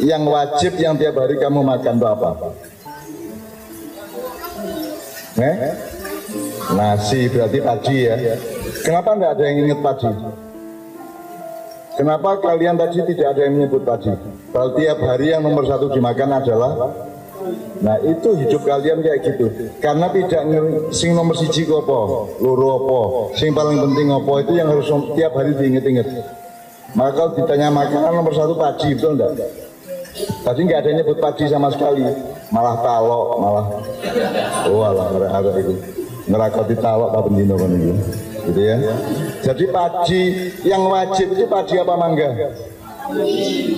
Yang wajib yang tiap hari kamu makan itu apa? Nasi, berarti padi ya. Kenapa enggak ada yang ingat padi? Kenapa kalian tadi tidak ada yang menyebut padi? Kalau tiap hari yang nomor satu dimakan adalah, nah itu hidup kalian kayak gitu. Karena tidak sing nomor siji apa, loro apa, sing paling penting apa, itu yang harus tiap hari diinget-inget. Maka kalau ditanya makanan nomor satu padi, betul enggak? Tadi nggak ada yang nyebut padi sama sekali, malah talok, malah alah ada itu ngerakoti talok apa bendino kan itu, gitu ya. Jadi padi yang wajib itu padi apa mangga?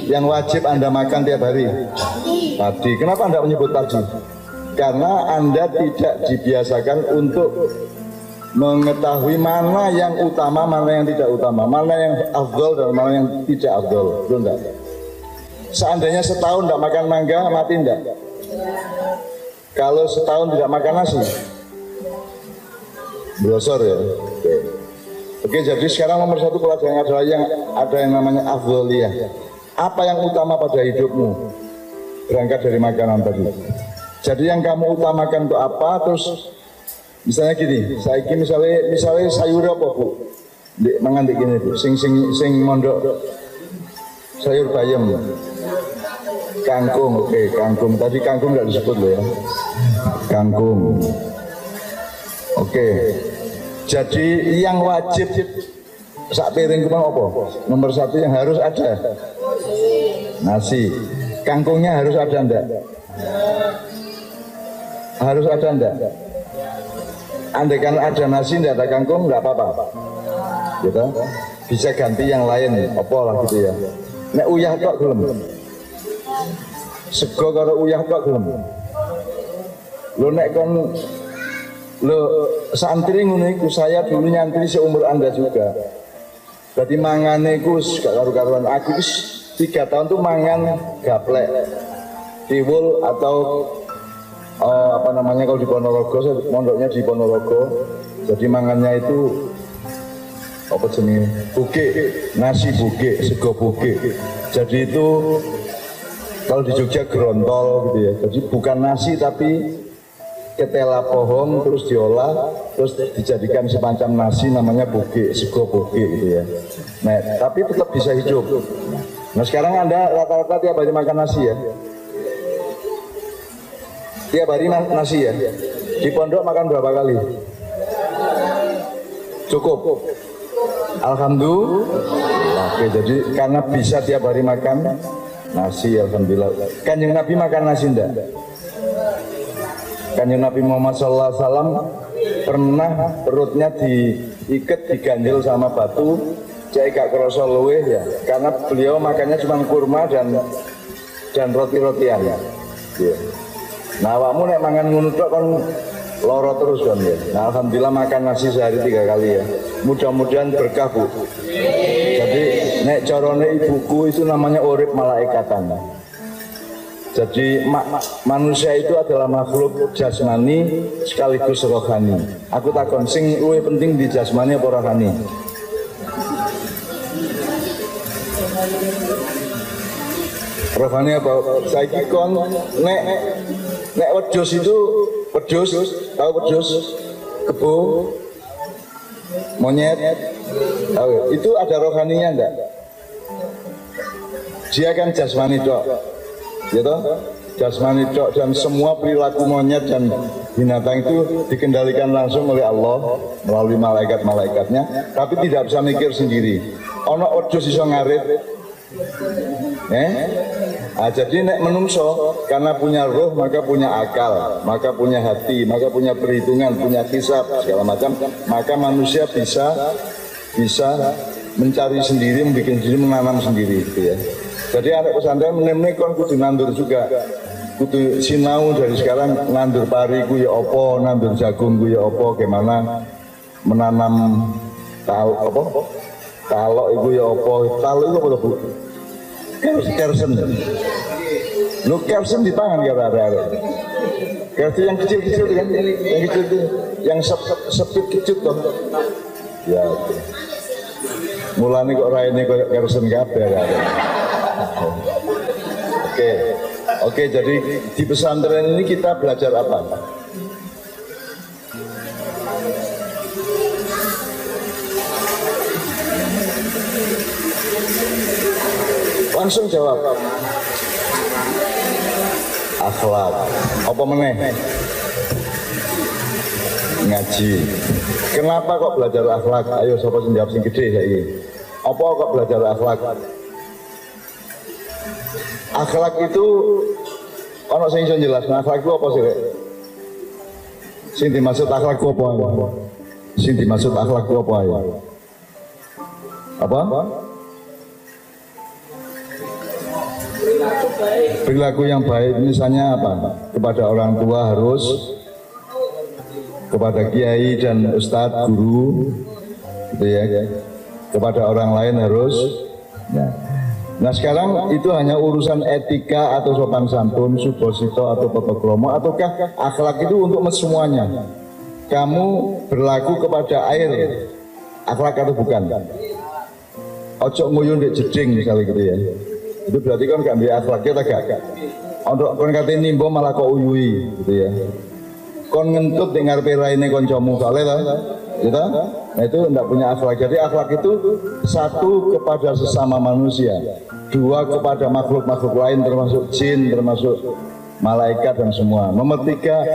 Yang wajib Anda makan tiap hari padi. Kenapa Anda menyebut padi? Karena Anda tidak dibiasakan untuk mengetahui mana yang utama, mana yang tidak utama, mana yang afdol dan mana yang tidak afdol, betul enggak? Seandainya setahun tidak makan mangga, mati enggak? Kalau setahun tidak makan nasi, brosor ya. Oke, jadi sekarang nomor satu pelajaran adalah yang ada yang namanya afdoliyah. Apa yang utama pada hidupmu? Berangkat dari makanan tadi. Jadi yang kamu utamakan untuk apa? Terus misalnya gini, saya misalnya sayur apa bu? Mangan gini bu, sing mondok sayur bayam. Kangkung, oke, kangkung. Tadi kangkung nggak disebut loh ya. Kangkung. Oke. Jadi yang wajib sak piring kemana apa? Nomor satu yang harus ada nasi. Kangkungnya harus ada enggak? Harus ada enggak? Andai kan ada nasi enggak ada kangkung enggak apa-apa. Gitu. Bisa ganti yang lain, apa lah gitu ya. Nek uyah kok gelem. Sego karo uyah kok gelem. Lo nek kon lo santri ngono iku, saya dulu nyantri seumur Anda juga. Berarti mangane iku gak karu-karuan. Aku wis 3 tahun tuh mangan gaplek. Tiwul atau apa namanya kalau di Ponorogo, saya mondoknya di Ponorogo. Jadi mangannya itu apa jenis buge, nasi buge, sego buge. Jadi itu kalau di Jogja gerontol gitu ya. Jadi bukan nasi tapi ketela pohon terus diolah terus dijadikan semacam nasi namanya buge, sego buge gitu ya. Nah tapi tetap bisa hidup. Nah sekarang Anda rata-rata tiap hari makan nasi ya. Tiap hari nasi ya. Di pondok makan berapa kali? Cukup. Alhamdulillah. Oke, jadi karena bisa tiap hari makan nasi, alhamdulillah. Kanjeng Nabi makan nasi enggak? Kanjeng Nabi Muhammad SAW pernah perutnya diikat, diganjel sama batu, cek gak kerasa luweh ya, karena beliau makannya cuma kurma dan roti-rotian ya. Nah, awakmu nek mangan ngono tok kon loro terus kan ya. Nah, alhamdulillah makan nasi sehari 3 kali ya. Mudah-mudahan berkah Bu. Jadi nek carane ibuku itu namanya urip malaikatan. Jadi manusia itu adalah makhluk jasmani sekaligus rohani. Aku takon sing luwih penting di jasmani apa rohani? Rohani apa? Saiki kon nek wedhus itu wedhus, tahu wedhus? Kebo, monyet, tahu, itu ada rohaninya enggak? Dia kan jasmani tok, gitu? Jasmani tok, dan semua perilaku monyet dan binatang itu dikendalikan langsung oleh Allah melalui malaikat-malaikatnya, tapi tidak bisa mikir sendiri. Ono wedhus iso ngarit, Nah, jadi nek menungso karena punya roh maka punya akal, maka punya hati, maka punya perhitungan, punya hisab segala macam, maka manusia bisa mencari sendiri, membuat sendiri, menanam sendiri gitu ya. Jadi anak pesantren menemui kon kudu nandur juga, kudu sinau dari sekarang, nandur pari ku ya opo, nandur jagung ku ya opo, gimana menanam talok itu ya opo, talok itu apa Bu? Kersen, lu kersen di tangan ya ada. Kersen yang kecil-kecil kan, yang kecil itu, yang sepit kecil toh. Ya, Mulane kok raine koyo kersen kabeh ya. Oke, jadi di pesantren ini kita belajar apa? Langsung jawab. Akhlak. Apa meneh? Ngaji. Kenapa kok belajar akhlak? Ayo sapa sing jawab sing gede saiki. Apa kok belajar akhlak? Akhlak itu ono sing iso jelasno akhlak itu apa sih, Rek? Sing dimaksud akhlak itu apa? Sing dimaksud akhlak itu apa ya? Apa? Perilaku yang baik misalnya apa? Kepada orang tua harus, kepada kiai dan ustadz, guru, gitu ya. Kepada orang lain harus. Nah sekarang itu hanya urusan etika atau sopan santun, subosito atau totokromo, ataukah akhlak itu untuk semuanya? Kamu berlaku kepada air, akhlak atau bukan? Ojo nguyun di jeding misalnya gitu ya. Itu berarti kan gak ambil akhlaknya tak gak. Untuk kon kate nimbo malah kok uyui gitu ya. Kon ngentut dengar peraine koncomu soalnya ta. Gitu? Nah itu tidak punya akhlak. Jadi akhlak itu satu kepada sesama manusia, dua kepada makhluk-makhluk lain termasuk jin, termasuk malaikat dan semua. Nomor tiga,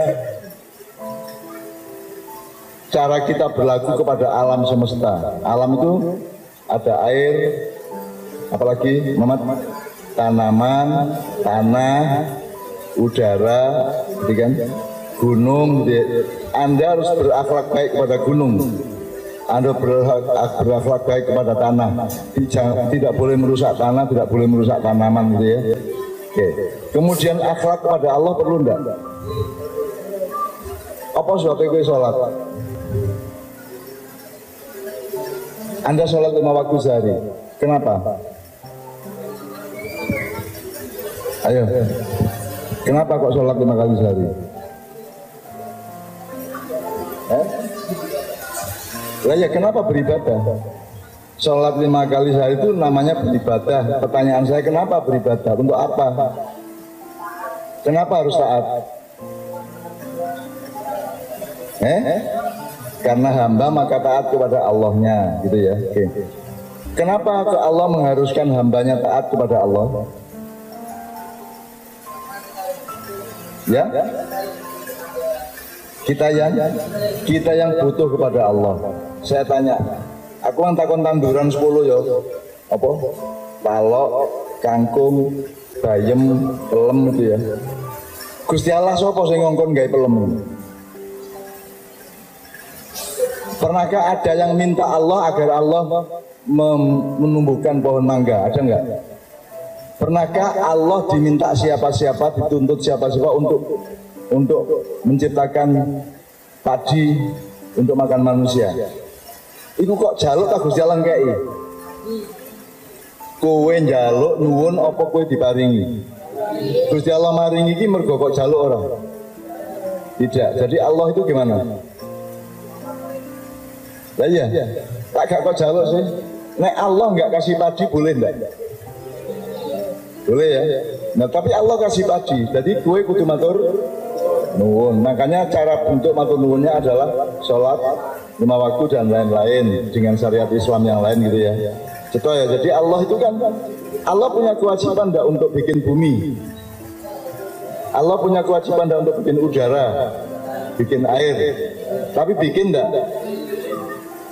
cara kita berlaku kepada alam semesta. Alam itu ada air, apalagi Muhammad, tanaman, tanah, udara, gitu kan? Gunung. Anda harus berakhlak baik kepada gunung. Anda berakhlak baik kepada tanah. Tidak boleh merusak tanah, tidak boleh merusak tanaman, gitu ya. Oke. Kemudian akhlak kepada Allah perlu enggak? Apa sebabnya gue sholat? Anda sholat 5 waktu sehari. Kenapa? Ayo. Kenapa kok sholat 5 kali sehari? Lah ya kenapa beribadah? Sholat 5 kali sehari itu namanya beribadah. Pertanyaan saya, kenapa beribadah? Untuk apa? Kenapa harus taat? Karena hamba maka taat kepada Allahnya, gitu ya. Oke. Kenapa Allah mengharuskan hambanya taat kepada Allah? Ya? Kita yang butuh kepada Allah. Saya tanya, aku kan takon tanduran 10 ya. Apa? Palok, kangkung, bayem, pelem itu ya. Gusti Allah sapa sing ngongkon gawe pelem? Pernahkah ada yang minta Allah agar Allah menumbuhkan pohon mangga? Ada enggak? Pernahkah Allah diminta siapa-siapa, dituntut siapa-siapa untuk menciptakan padi untuk makan manusia? Iku kok jaluk tak Gusti Allah kei? Kowe njaluk nuwun apa kowe diparingi? Gusti Allah maringi iki mergo kok jaluk ora? Tidak. Jadi Allah itu gimana? Lah iya, tak gak kok jaluk sih. Nek Allah nggak kasih padi boleh enggak? Boleh ya. Nah tapi Allah kasih padi, jadi gue kudu matur nuwun. Makanya cara bentuk matur nuwunnya adalah sholat 5 waktu dan lain-lain dengan syariat Islam yang lain gitu ya. Betul ya. Jadi Allah itu kan, Allah punya kewajiban enggak untuk bikin bumi? Allah punya kewajiban enggak untuk bikin udara, bikin air? Tapi bikin enggak?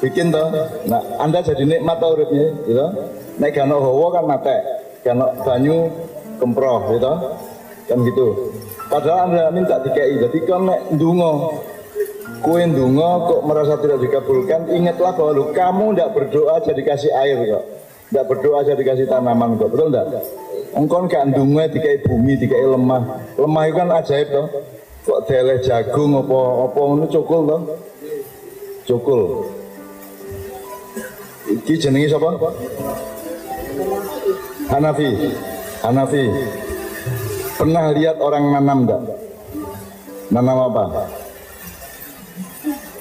Bikin toh. Nah, Anda jadi nikmat tau uripnya, gitu. Nek gak ono hawa kan mate, gak ono banyu kemproh, gitu. Kan gitu. Padahal Anda minta dikei. Jadi kan nek ndonga, kowe ndonga kok merasa tidak dikabulkan, ingatlah bahwa lu kamu ndak berdoa jadi kasih air kok. Ndak berdoa jadi kasih tanaman kok. Betul ndak? Engkon gak ndonga dikei bumi, dikei lemah. Lemah itu kan ajaib toh. Kok deleh jagung apa ngono cukul toh. Cukul. Iki jenenge sapa? Hanafi. Pernah lihat orang nanam enggak? Nanam apa?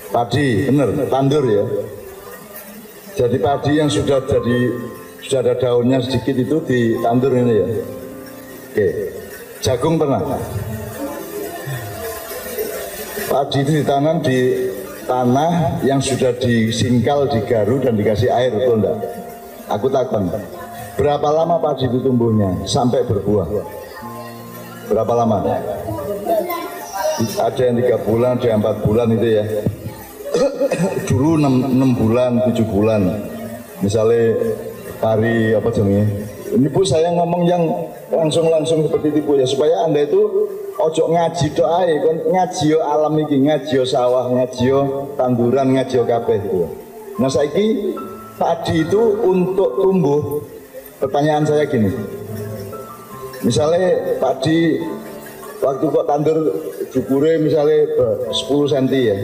Padi, bener, tandur ya. Jadi padi yang sudah ada daunnya sedikit itu ditandur ini ya. Oke. Jagung pernah? Padi itu ditanam di tanah yang sudah disingkal, digaru dan dikasih air, betul enggak? Aku takkan. Berapa lama padi itu tumbuhnya sampai berbuah? Berapa lama? Ada yang 3 bulan, ada yang 4 bulan itu ya. Dulu 6 bulan, 7 bulan. Misalnya pari apa jenisnya. Ini Bu saya ngomong yang langsung seperti itu Bu ya, supaya Anda itu ojo ngaji doa ya, kan ngaji yo alam iki, ngaji yo sawah, ngaji yo tanduran, ngaji yo kabeh gitu. Nah saiki padi itu untuk tumbuh, pertanyaan saya gini. Misalnya padi waktu kok tandur jukure misalnya 10 cm ya,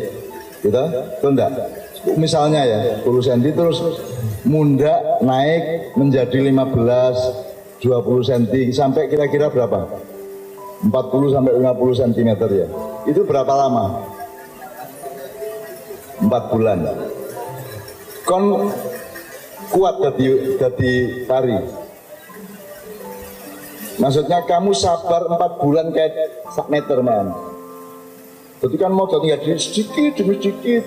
gitu, itu enggak? Misalnya ya 10 cm terus mundak naik menjadi 15, 20 cm sampai kira-kira berapa? 40 sampai 50 cm ya. Itu berapa lama? 4 bulan. Kon kuat jadi pari. Maksudnya kamu sabar 4 bulan kayak 1 meter man. Jadi kan mau jadi sedikit demi sedikit,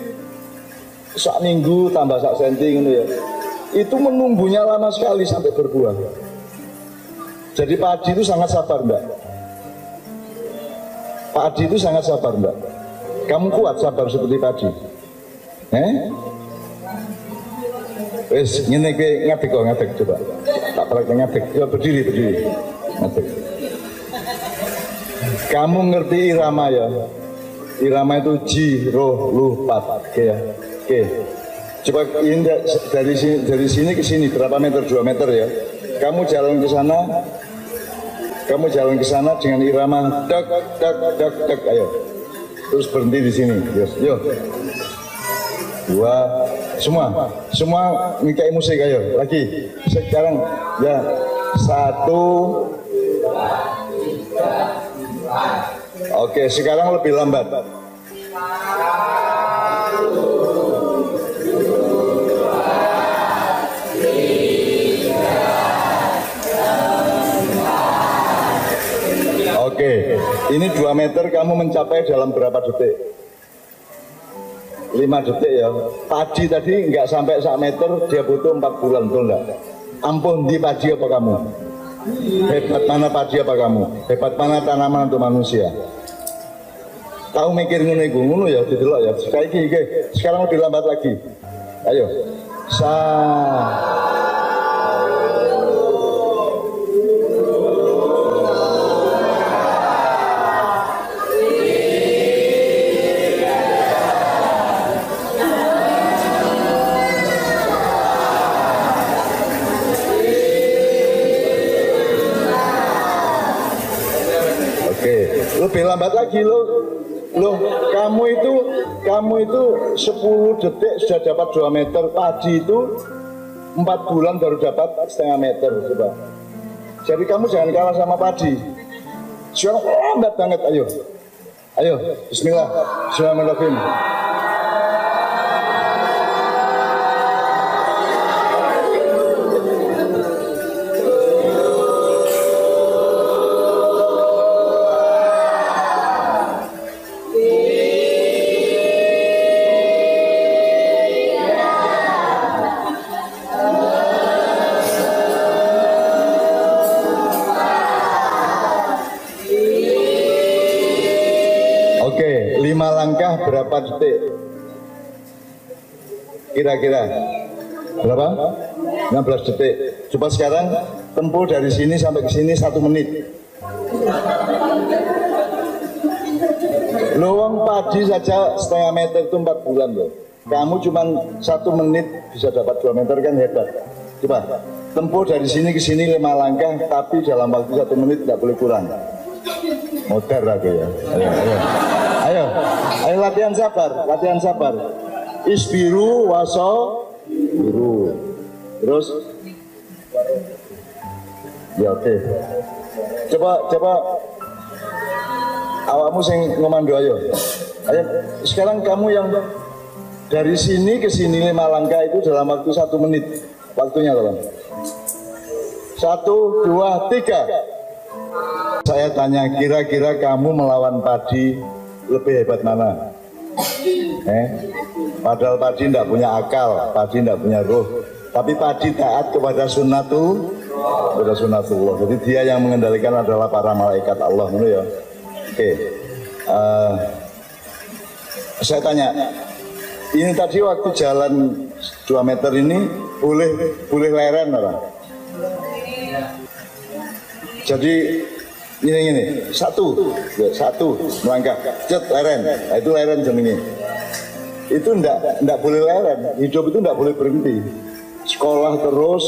1 minggu tambah 1 senti gitu ya. Itu menunggunya lama sekali sampai berbuah. Jadi padi itu sangat sabar enggak? Padi itu sangat sabar enggak? Kamu kuat sabar seperti padi? Wes ngene kowe ngadeg coba. Tak praktek ngadeg. Ya berdiri. Ngadeg. Kamu ngerti irama ya? Irama itu ji, roh, lu, pat. Oke ya. Oke. Coba ini dari sini ke sini berapa meter? 2 meter ya. Kamu jalan ke sana. Kamu jalan ke sana dengan irama dak, ayo. Terus berhenti di sini. Yes. Yo. 2, semua ngikai musik ayo. Lagi. Sekarang ya 1, 2, 3, 4. Oke, sekarang lebih lambat. Oke, ini 2 meter kamu mencapai dalam berapa detik? 5 detik ya. Padi tadi nggak sampai 1 meter, dia butuh 4 bulan, betul nggak? Ampun, di padi apa kamu? Hebat mana padi apa kamu? Hebat mana tanaman untuk manusia? Tahu mikir ngono ya, didelok ya. Sekarang lebih lambat lagi. Ayo. Lebih lambat lagi loh, kamu itu 10 detik sudah dapat 2 meter. Padi itu 4 bulan baru dapat setengah meter coba. Jadi kamu jangan kalah sama padi. Sekarang lambat banget, ayo bismillah, bismillahirrahmanirrahim. Oke, 5 langkah berapa detik? Kira-kira berapa? 16 detik. Coba sekarang tempuh dari sini sampai ke sini 1 menit. Lowong padi saja setengah meter itu 4 bulan loh. Kamu cuma 1 menit bisa dapat 2 meter kan hebat. Coba tempuh dari sini ke sini 5 langkah, tapi dalam waktu 1 menit tidak boleh kurang. Modar aku ya. Ayo latihan sabar. Isbiru waso biru. Terus ya oke. Coba awakmu sing ngomando ayo. Sekarang kamu yang Dari sini ke sini 5 langkah itu dalam waktu 1 menit. Waktunya kapan? 1, 2, 3. Saya tanya, kira-kira kamu melawan padi lebih hebat mana? Padahal padi tidak punya akal, padi tidak punya roh. Tapi padi taat kepada sunnatullah. Jadi dia yang mengendalikan adalah para malaikat Allah. Ya. Oke. Saya tanya, ini tadi waktu jalan 2 meter ini boleh leren apa? Jadi ini satu melangkah, cet leren, nah, itu leren jenenge. Itu ndak boleh leren, hidup itu ndak boleh berhenti. Sekolah terus,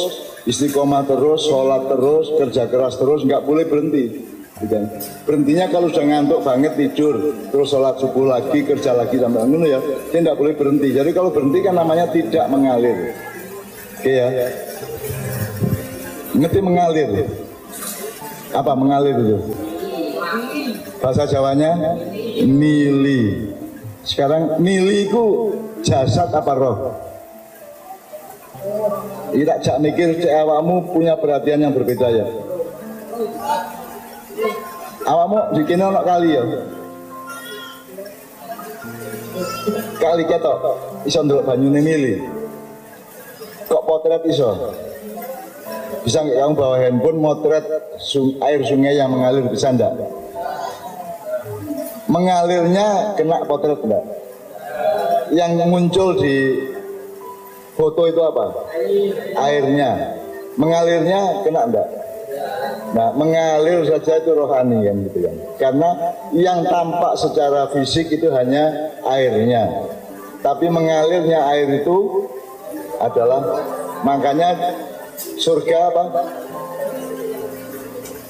istiqomah terus, sholat terus, kerja keras terus, nggak boleh berhenti. Berhentinya kalau sudah ngantuk banget tidur, terus sholat subuh lagi, kerja lagi sampai ngono ya, dia nggak boleh berhenti. Jadi kalau berhenti kan namanya tidak mengalir. Oke ya, ngerti mengalir? Apa mengalir itu? Bahasa Jawanya mili. Sekarang mili itu jasad apa roh? Tidak jak mikir cek awakmu punya perhatian yang berbeda ya. Awakmu dikene ana kali ya. Kali ketok iso ndelok banyune mili. Kok potret iso? Bisa nggak kamu bawa handphone motret air sungai yang mengalir, bisa enggak? Mengalirnya kena potret enggak? Yang muncul di foto itu apa? Airnya. Mengalirnya kena enggak? Nah, mengalir saja itu rohani kan gitu kan. Karena yang tampak secara fisik itu hanya airnya. Tapi mengalirnya air itu adalah, makanya surga apa?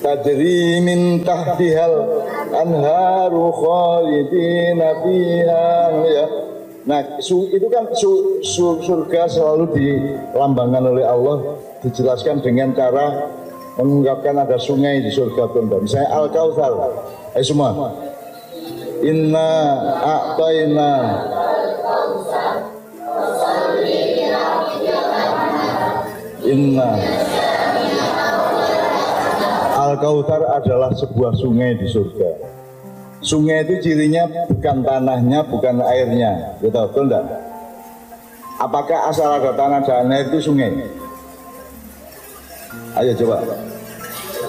Tajri min tahtihal anharu khalidina fiha ya. Nah, itu kan surga selalu dilambangkan oleh Allah, dijelaskan dengan cara mengungkapkan ada sungai di surga Bunda. Misalnya Al-Kautsar. Ayo semua. Inna a'tayna Inna Al-Kautsar adalah sebuah sungai di surga. Sungai itu cirinya bukan tanahnya, bukan airnya, betul enggak? Apakah asal ada tanah dan air itu sungai? Ayo coba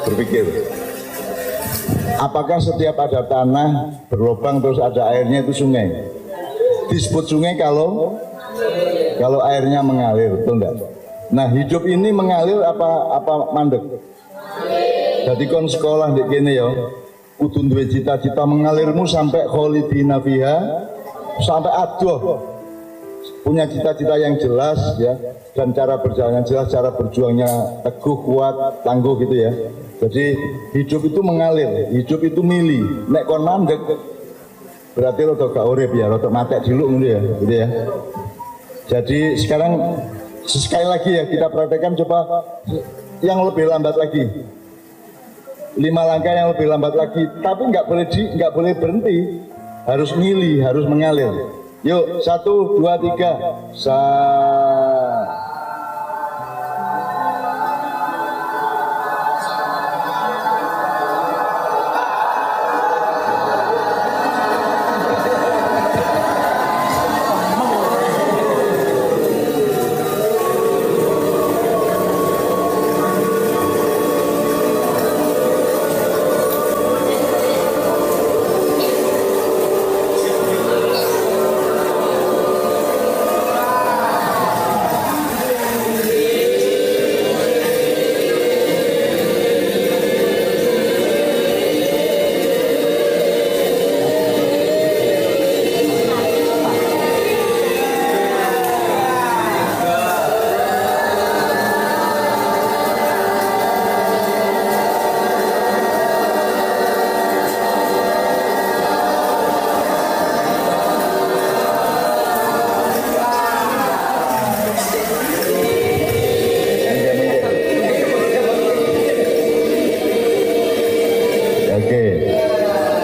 berpikir. Apakah setiap ada tanah berlubang terus ada airnya itu sungai? Disebut sungai kalau airnya mengalir, betul enggak? Nah, hidup ini mengalir apa mandek? Jadi kon sekolah di kene ya, kudu duwe cita-cita mengalirmu sampai khalidina fiha, sampai adoh. Punya cita-cita yang jelas ya, dan cara berjalannya jelas, cara berjuangnya teguh, kuat, tangguh gitu ya. Jadi hidup itu mengalir, hidup itu mili. Nek kon mandek berarti rada gak urip ya, rada matek dulu gitu ya. Jadi sekarang sekali lagi ya kita praktekkan, coba yang lebih lambat lagi, 5 langkah yang lebih lambat lagi, tapi nggak boleh berhenti, harus mili, harus mengalir. Yuk 1, 2, 3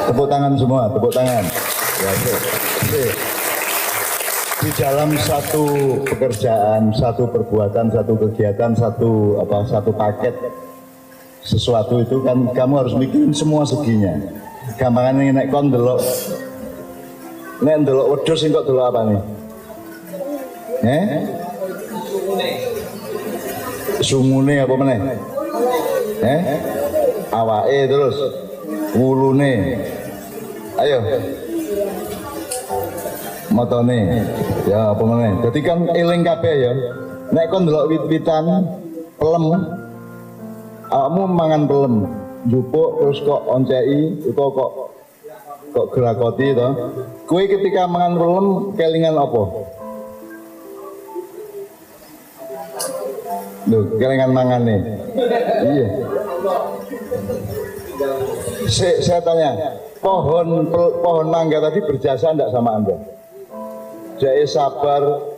Tepuk tangan semua, tepuk tangan. Ya, di dalam satu pekerjaan, satu perbuatan, satu kegiatan, satu paket sesuatu itu kan kamu harus mikirin semua seginya. Gampangannya nek kon delok wedhus sing kok delok apa nih? Sungune apa meneh? Awake terus wulune. Ayo. Motone. Ya apa meneh? Dadi kan eling kabeh ya. Nek kon delok wit-witan pelem, awakmu mangan pelem, njupuk terus kok onceki utawa kok gerakoti to. Kowe ketika mangan pelem kelingan apa? Loh, kelingan mangane. Iya. Saya tanya, pohon mangga tadi berjasa enggak sama Anda? Jadi sabar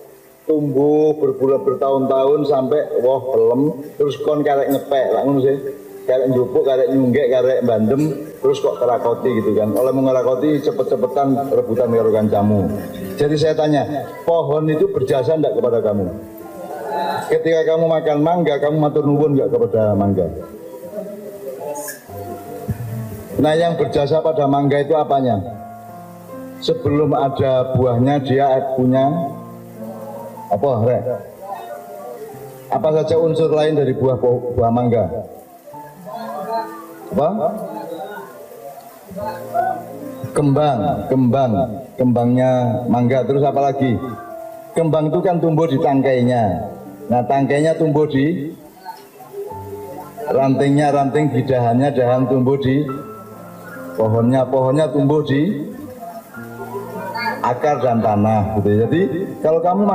tumbuh bertahun-tahun sampai wah pelem terus kon karek ngepek lah ngono sih. Karek njupuk, karek nyunggek, karek bandem terus kok kerakoti gitu kan. Oleh mengerakoti cepet-cepetan rebutan karo kancamu. Jadi saya tanya, pohon itu berjasa enggak kepada kamu? Ketika kamu makan mangga, kamu matur nuwun enggak kepada mangga? Nah, yang berjasa pada mangga itu apanya? Sebelum ada buahnya dia punya apa, Rek? Apa saja unsur lain dari buah mangga? Apa? Kembangnya mangga. Terus apa lagi? Kembang itu kan tumbuh di tangkainya. Nah, tangkainya tumbuh di ranting di dahannya, dahan tumbuh di pohonnya tumbuh di akar dan tanah gitu. Jadi kalau kamu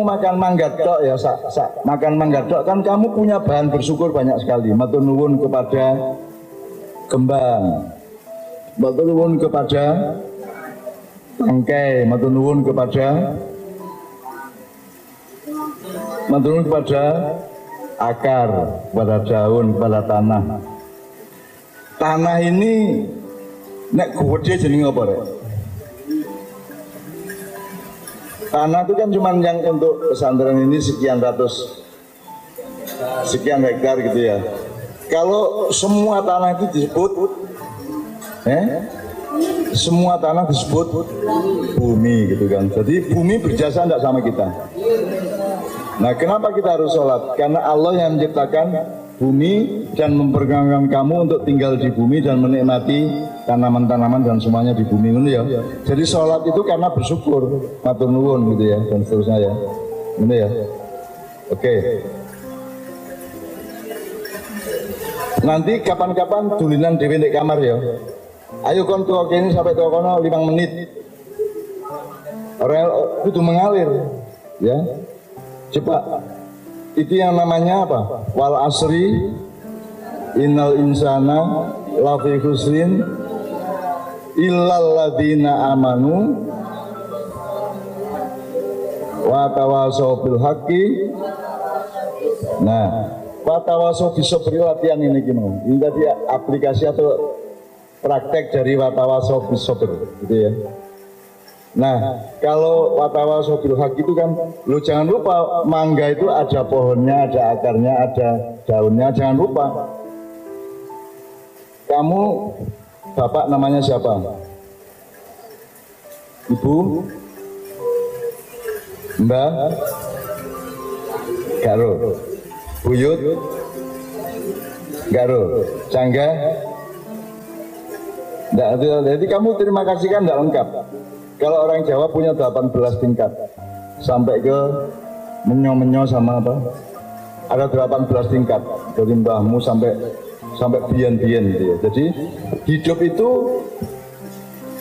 makan mangga tok ya makan mangga tok kan kamu punya bahan bersyukur banyak sekali. Matur nuwun kepada kembang, matur nuwun kepada tangkai, matur nuwun kepada akar, pada daun, pada tanah. Tanah ini nek gede jenenge apa, Rek? Tanah itu kan cuma yang untuk pesantren ini sekian hektar gitu ya. Kalau semua tanah itu disebut semua tanah disebut bumi gitu kan. Jadi bumi berjasa enggak sama kita. Nah, kenapa kita harus sholat? Karena Allah yang menciptakan bumi dan memperkenankan kamu untuk tinggal di bumi dan menikmati tanaman-tanaman dan semuanya di bumi ini ya. Jadi sholat itu karena bersyukur, matur nuwun gitu ya, dan seterusnya ya. Ini ya. Oke. Nanti kapan-kapan dulinan dhewe di kamar ya. Ayo kon tuwa kene sampai tuwa kono 5 menit. Rel kudu mengalir ya. Coba itu yang namanya apa? Wal asri innal insana lafi khusrin illal ladzina amanu wa tawasaw bil haqqi. Nah, wa tawasaw bisabri latihan ini gimana? Ini tadi aplikasi atau praktek dari wa tawasaw bisabri gitu ya. Nah, kalau watawasaw bil haq itu kan, lu jangan lupa mangga itu ada pohonnya, ada akarnya, ada daunnya, jangan lupa. Kamu, bapak namanya siapa? Ibu? Mbak? Garo? Buyut? Garo? Cangga? Nggak, jadi kamu terima kasih kan nggak lengkap. Kalau orang Jawa punya 18 tingkat sampai ke menyo-menyo sama apa? Ada 18 tingkat dari mbahmu sampai bian-bian gitu ya. Jadi hidup itu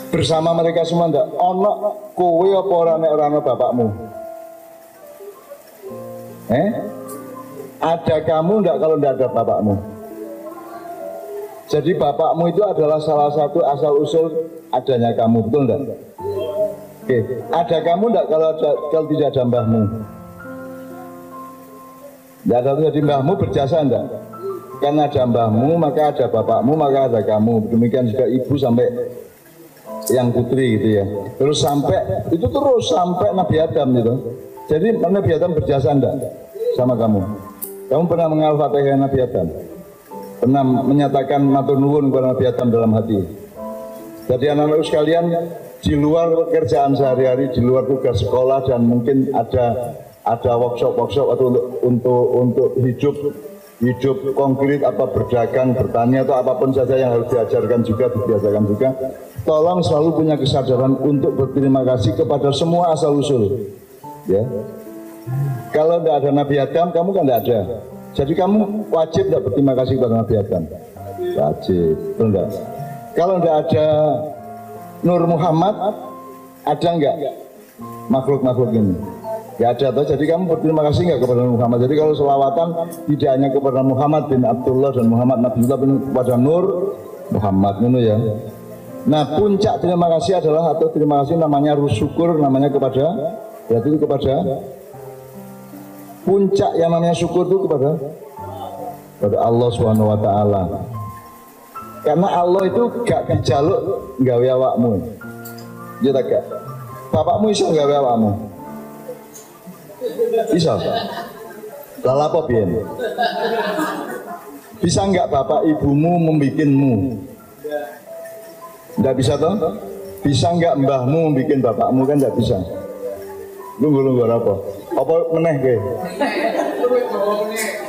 bersama mereka semua ndak ono kowe apa ora nek ora bapakmu. Ada kamu ndak kalau ndak ada bapakmu. Jadi bapakmu itu adalah salah satu asal usul adanya kamu, betul enggak? Oke, ada kamu enggak kalau tidak ada mbahmu? Enggak ada, jadi mbahmu berjasa enggak? Karena ada mbahmu, maka ada bapakmu, maka ada kamu. Demikian juga ibu sampai yang putri gitu ya. Terus sampai Nabi Adam gitu. Jadi Nabi Adam berjasa enggak sama kamu? Kamu pernah menghafal Fatihah Nabi Adam? Pernah menyatakan matur nuwun kepada Nabi Adam dalam hati? Jadi anak-anak sekalian, di luar pekerjaan sehari-hari, di luar tugas sekolah dan mungkin ada workshop atau untuk hidup konkret, apa berdagang, bertani atau apapun saja yang harus diajarkan juga, dibiasakan juga. Tolong selalu punya kesadaran untuk berterima kasih kepada semua asal usul. Ya, kalau tidak ada Nabi Adam, kamu kan tidak ada. Jadi kamu wajib tidak berterima kasih kepada Nabi Adam. Wajib, betul enggak? Kalau tidak ada Nur Muhammad, ada enggak makhluk-makhluk ini? Enggak ada toh. Jadi kamu berterima kasih enggak kepada Muhammad? Jadi kalau selawatan tidak hanya kepada Muhammad bin Abdullah dan Muhammad Nabiullah bin kepada Nur Muhammad, gitu ya. Nah, puncak terima kasih adalah atau terima kasih namanya syukur, namanya kepada, berarti itu kepada puncak yang namanya syukur itu kepada Allah Subhanahu wa taala. Karena Allah itu gak dijaluk gawe awakmu. Iya tak gak? Bapakmu iso gawe awakmu? Iso. Lah apa piye? Bisa enggak bapak ibumu membikinmu? Enggak bisa toh? Bisa enggak mbahmu membikin bapakmu? Kan enggak bisa. Lunggu apa? Apa meneh kowe?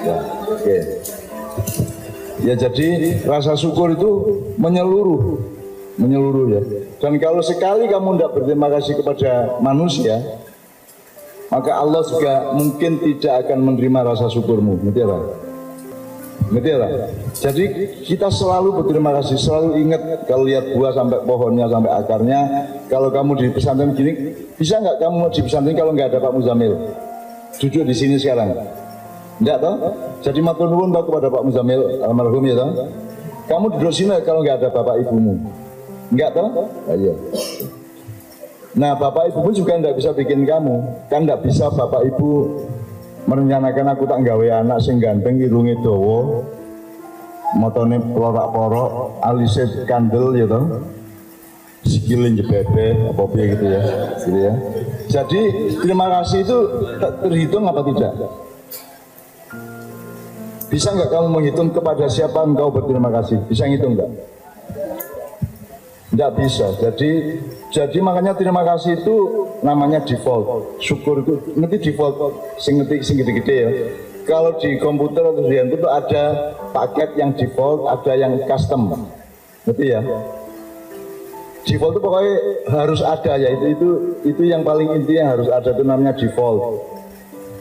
Ya, oke. Ya jadi rasa syukur itu menyeluruh ya. Dan kalau sekali kamu tidak berterima kasih kepada manusia, maka Allah juga mungkin tidak akan menerima rasa syukurmu. Ngerti ya, Pak? Ngerti ya, Pak? Jadi kita selalu berterima kasih, selalu ingat kalau lihat buah sampai pohonnya, sampai akarnya. Kalau kamu di pesantren gini, bisa nggak kamu di pesantren kalau nggak ada Pak Muzamil? Duduk di sini sekarang. Enggak toh? Jadi matur nuwun kepada Pak Muzamil almarhum ya toh. Kamu duduk sini kalau nggak ada bapak ibumu. Enggak toh? Nah, iya. Nah, bapak ibumu juga enggak bisa bikin kamu. Kan enggak bisa bapak ibu merencanakan aku tak gawe anak sing ganteng irunge dawa. Motone plorak-porok, alise kandel ya toh. Sikile jebebe apa piye gitu ya. Gitu ya. Jadi terima kasih itu terhitung apa tidak? Bisa nggak kamu menghitung kepada siapa engkau berterima kasih? Bisa ngitung nggak? Nggak bisa. Jadi makanya terima kasih itu namanya default. Syukur itu ngerti default, sing gede-gede ya. Kalau di komputer atau di handphone itu ada paket yang default, ada yang custom. Ngerti ya? Default itu pokoknya harus ada ya. Itu yang paling inti yang harus ada itu namanya default.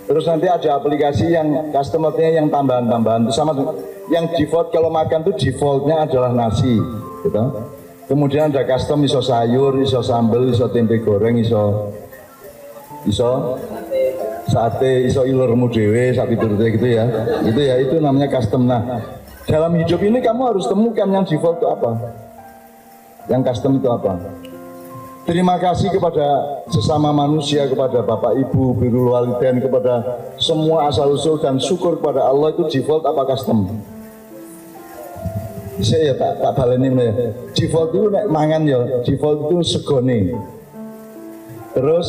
Terus nanti ada aplikasi yang customernya yang tambahan-tambahan itu sama yang default. Kalau makan itu defaultnya adalah nasi gitu. Kemudian ada custom iso sayur, iso sambel, iso tempe goreng, iso sate, iso ilormu dewe, sapi turute gitu ya. Itu namanya custom. Nah, dalam hidup ini kamu harus temukan yang default itu apa, yang custom itu apa. Terima kasih kepada sesama manusia, kepada bapak ibu, birrul walidain, kepada semua asal usul dan syukur kepada Allah itu default apa custom? Saya ya tak baleni ya. Default itu nek mangan ya, default itu segone. Terus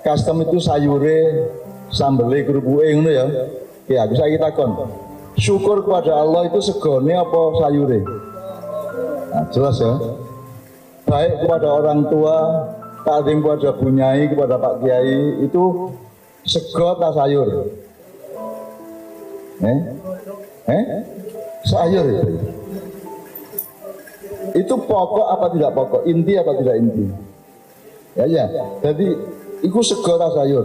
custom itu sayure, sambele, kerupuke ngono ya. Ya, aku saiki takon. Syukur kepada Allah itu segone apa sayure? Nah, jelas ya. Baik kepada orang tua, takdim kepada bunyai, kepada Pak Kiai, itu sego atau sayur? Sayur itu. Itu pokok apa tidak pokok? Inti apa tidak inti? Ya. Jadi itu sego atau sayur?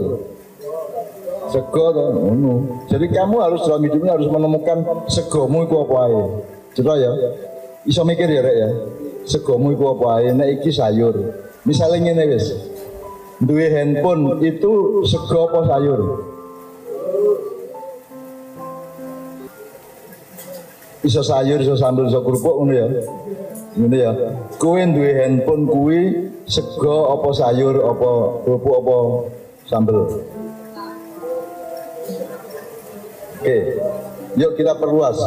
Sego atau Jadi kamu harus dalam hidupnya harus menemukan segomu itu apa aja. Coba ya. Iso mikir ya, Rek ya. Segomu itu apa aja, nek iki sayur. Misalnya ngene wis. Duwe handphone itu sego apa sayur? Iso sayur, iso sambel, iso kerupuk ngono ya. Ngono ya. Kowe duwe handphone kuwi sego apa sayur, apa kerupuk apa sambel? Oke. Yuk kita perluas.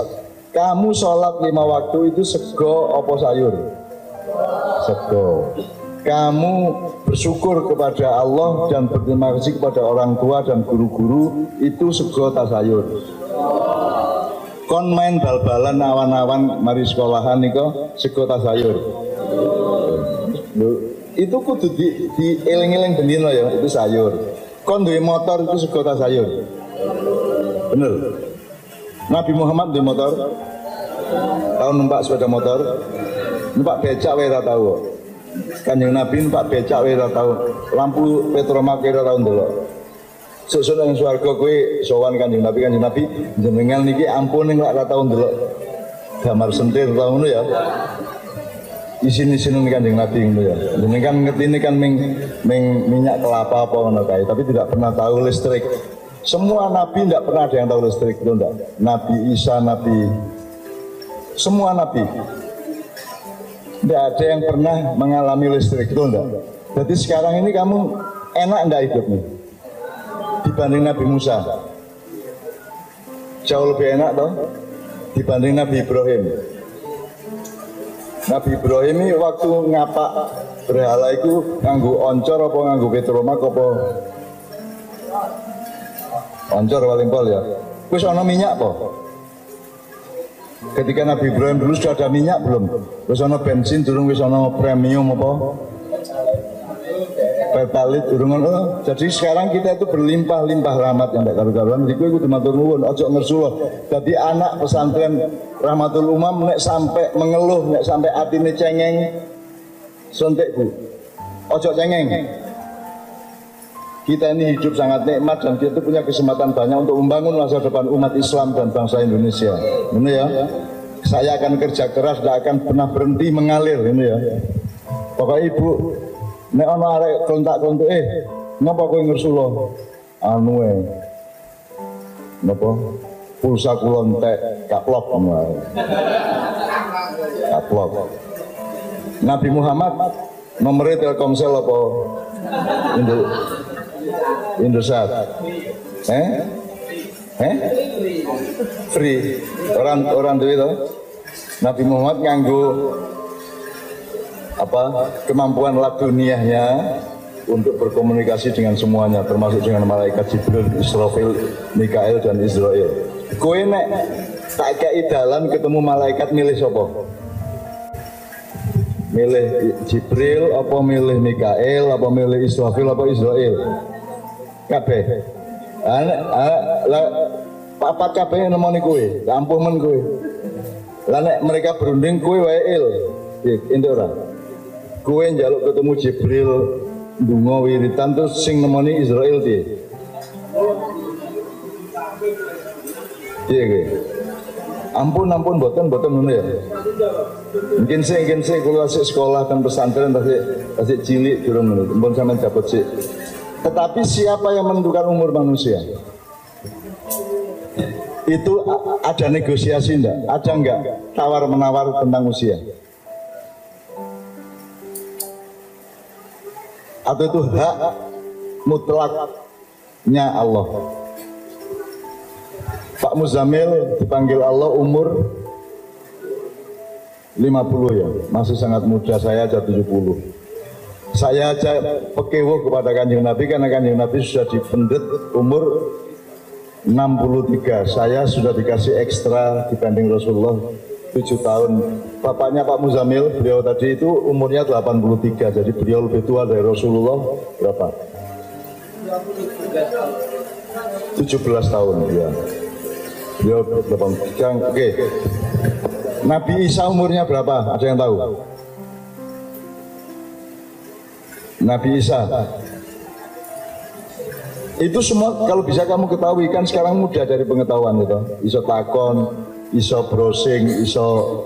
Kamu sholat 5 waktu itu sego apa sayur? Sego. kamu bersyukur kepada Allah dan berterima kasih kepada orang tua dan guru-guru, itu sego tasayur. Kon main bal-balan awan-awan mari sekolahan niko sego tasayur. Itu kudu di eling-eling bendino ya, itu sayur. Kon duwe motor itu sego tasayur. Bener. Nabi Muhammad duwe motor. Tahu numpak sepeda motor? Numpak becak wae ora tahu. Kanjeng Nabi numpak becak wae ora tahu. Lampu petromak ora tahu ndelok. Sesuk nang swarga kowe sowan Kanjeng Nabi jenengan niki ampun ning ora tahu ndelok gambar sentir ta ngono ya. Isin-isin Kanjeng Nabi ngono ya. Jenengan ngertine kan minyak kelapa apa ngono kae, tapi tidak pernah tahu listrik. Semua nabi tidak pernah ada yang tahu listrik, itu enggak. Nabi Isa, semua nabi tidak ada yang pernah mengalami listrik, itu enggak. Jadi sekarang ini kamu enak enggak hidupnya dibanding Nabi Musa? Jauh lebih enak toh dibanding Nabi Ibrahim. Nabi Ibrahim ini waktu ngapak berhala itu nganggo oncor apa nganggo petromak apa? Oncor paling pol ya. Wis ana minyak apa? Ketika Nabi Ibrahim dulu sudah ada minyak belum? Wis ana bensin durung, wis ana premium apa? Pertalit durung ono. Jadi sekarang kita itu berlimpah-limpah rahmat yang tak karu-karuan. Jadi kowe kudu matur nuwun, aja ngersuloh. Jadi anak pesantren Rahmatul Umam nek sampai mengeluh, nek sampai atine cengeng, sontek Bu. Ojo cengeng. Kita ini hidup sangat nikmat dan kita punya kesempatan banyak untuk membangun masa depan umat Islam dan bangsa Indonesia. Ini ya. Saya akan kerja keras, tidak akan pernah berhenti mengalir ini ya. Pokoknya Ibu, nek ono arek kontak-kontak ngapa kowe ngersulo? Anu napa? Pulsa kula entek kaplok ngono. Kaplok. Nabi Muhammad nomornya Telkomsel apa? Indosat. Free. Orang duwe to. Nabi Muhammad nganggo kemampuan laduniahnya untuk berkomunikasi dengan semuanya, termasuk dengan malaikat Jibril, Israfil, Mikael dan Israel. Kowe nek tak kei dalan ketemu malaikat milih sapa? Milih Jibril apa milih Mikael apa milih Israfil apa Israel? Kabeh. Papat kabeh nemoni kowe, ampuh men kowe. Lah nek mereka berunding kowe wae il. Entuk ora? Kowe njaluk ketemu Jibril ndonga wiritan terus sing nemoni Israel piye? Piye kowe? Ampun mboten ngono ya. Mungkin sih kula sik sekolah dan pesantren tasik cilik durung ngono. Ampun sampean dapat sik. Tetapi siapa yang menentukan umur manusia? Itu ada negosiasi enggak? Ada enggak tawar-menawar tentang usia? Atau itu hak mutlaknya Allah? Pak Muzamil dipanggil Allah umur 50 ya, masih sangat muda, saya aja 70. Saya aja pekewo kepada Kanjeng Nabi karena Kanjeng Nabi sudah dipendet umur 63. Saya sudah dikasih ekstra dibanding Rasulullah 7 tahun. Bapaknya Pak Muzamil, beliau tadi itu umurnya 83, jadi beliau lebih tua dari Rasulullah berapa? 17 tahun ya. Beliau 83. Oke. Nabi Isa umurnya berapa? Ada yang tahu? Nabi Isa itu semua kalau bisa kamu ketahui, kan sekarang mudah dari pengetahuan itu. Iso takon, iso browsing, iso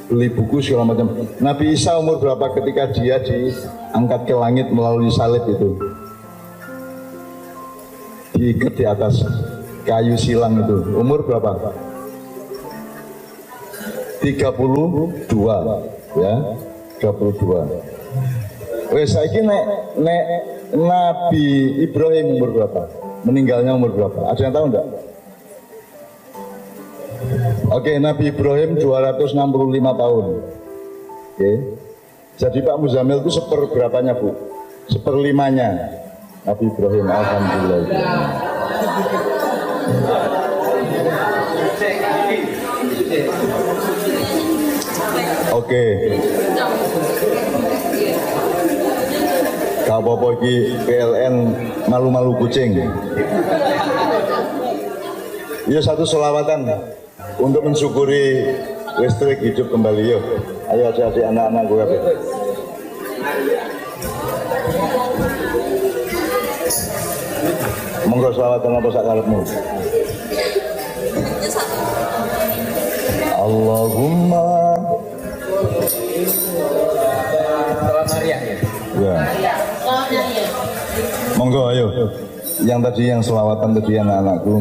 beli buku segala macam. Nabi Isa umur berapa ketika dia diangkat ke langit melalui salib itu? Diikat di atas kayu silang itu. Umur berapa? 32 ya. 32. Wes saiki nek Nabi Ibrahim umur berapa? Meninggalnya umur berapa? Ada yang tahu enggak? Oke, Nabi Ibrahim 265 tahun. Oke. Jadi Pak Muzamil itu seperberapanya Bu? Seperlimanya Nabi Ibrahim. Alhamdulillah. Oke. Gak apa-apa iki PLN malu-malu kucing. Ya satu selawatan untuk mensyukuri listrik hidup kembali yuk. Ayo adik-adik anak-anak gue. Monggo selawatan apa sak karepmu. Allahumma ya. Monggo ayo. Yang tadi yang selawatan tadi anak-anakku.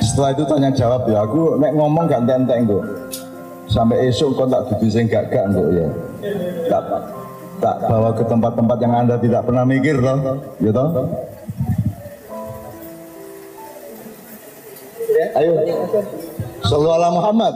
Setelah itu tanya jawab ya. Aku nek ngomong gak entek-entek kok. Sampai esok kok tak dudu sing gak-gak kok ya. Tak bawa ke tempat-tempat yang Anda tidak pernah mikir toh, ya toh? Ayo. Shallallahu ala Muhammad.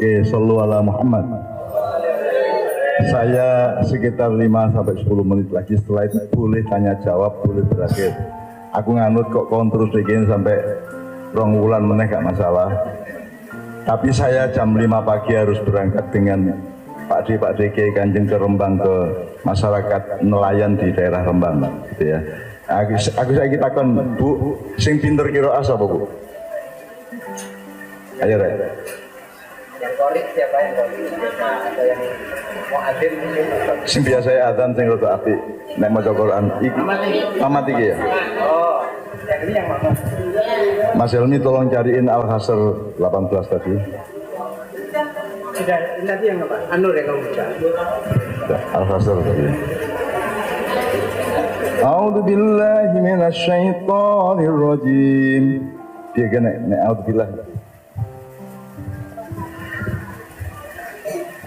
Oke, shollu ala Muhammad. Saya sekitar 5-10 menit lagi, setelah itu boleh tanya jawab, boleh berakhir. Aku nganut kok terus bikin sampai 2 bulan meneh gak masalah. Tapi saya jam 5 pagi harus berangkat dengan Pak D Kiai Kanjeng ke Rembang, ke masyarakat nelayan di daerah Rembang, gitu ya. Aku saya kita kan Bu, sing pinter qiraah sapa Bu? Ayo Rek. Yang korik siapa yang korik? Atau yang mau adem mungkin? Sing biasa adzan sing rada apik nek maca Quran iki. Mamat iki ya. Oh, yang ini yang mana? Mas Helmi tolong cariin Al-Hasr 18 tadi. Sudah, nanti yang apa? Anur yang kamu baca. Al-Hasr tadi. A'udzu billahi minasy syaithanir rajim. Dia kena a'udzu billahi.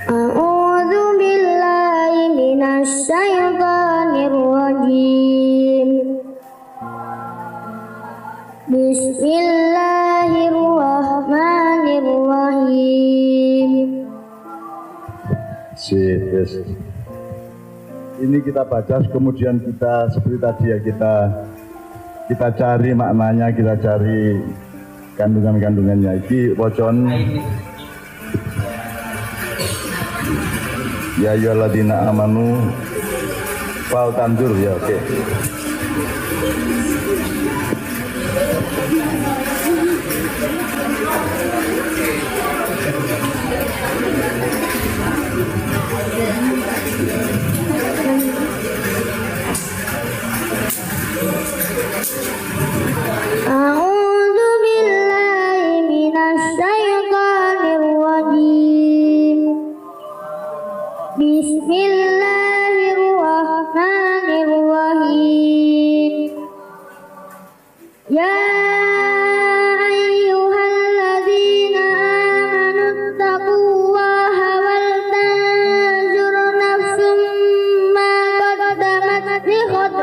A'udzu billahi minasy syaithanir rajim. Bismillahirrahmanirrahim. Yes. Ini kita baca, kemudian kita seperti tadi ya, kita cari maknanya, kita cari kandungan-kandungannya. Iki wacon ya ayyuhalladzina amanu fal tandur ya, oke. A'udzu billahi minasy syaithanir rajim. Bismillahirrahmanirrahim. Ya ayyuhalladzina amanu taqullaha wal tanzur nafsum ma qaddamat lighad.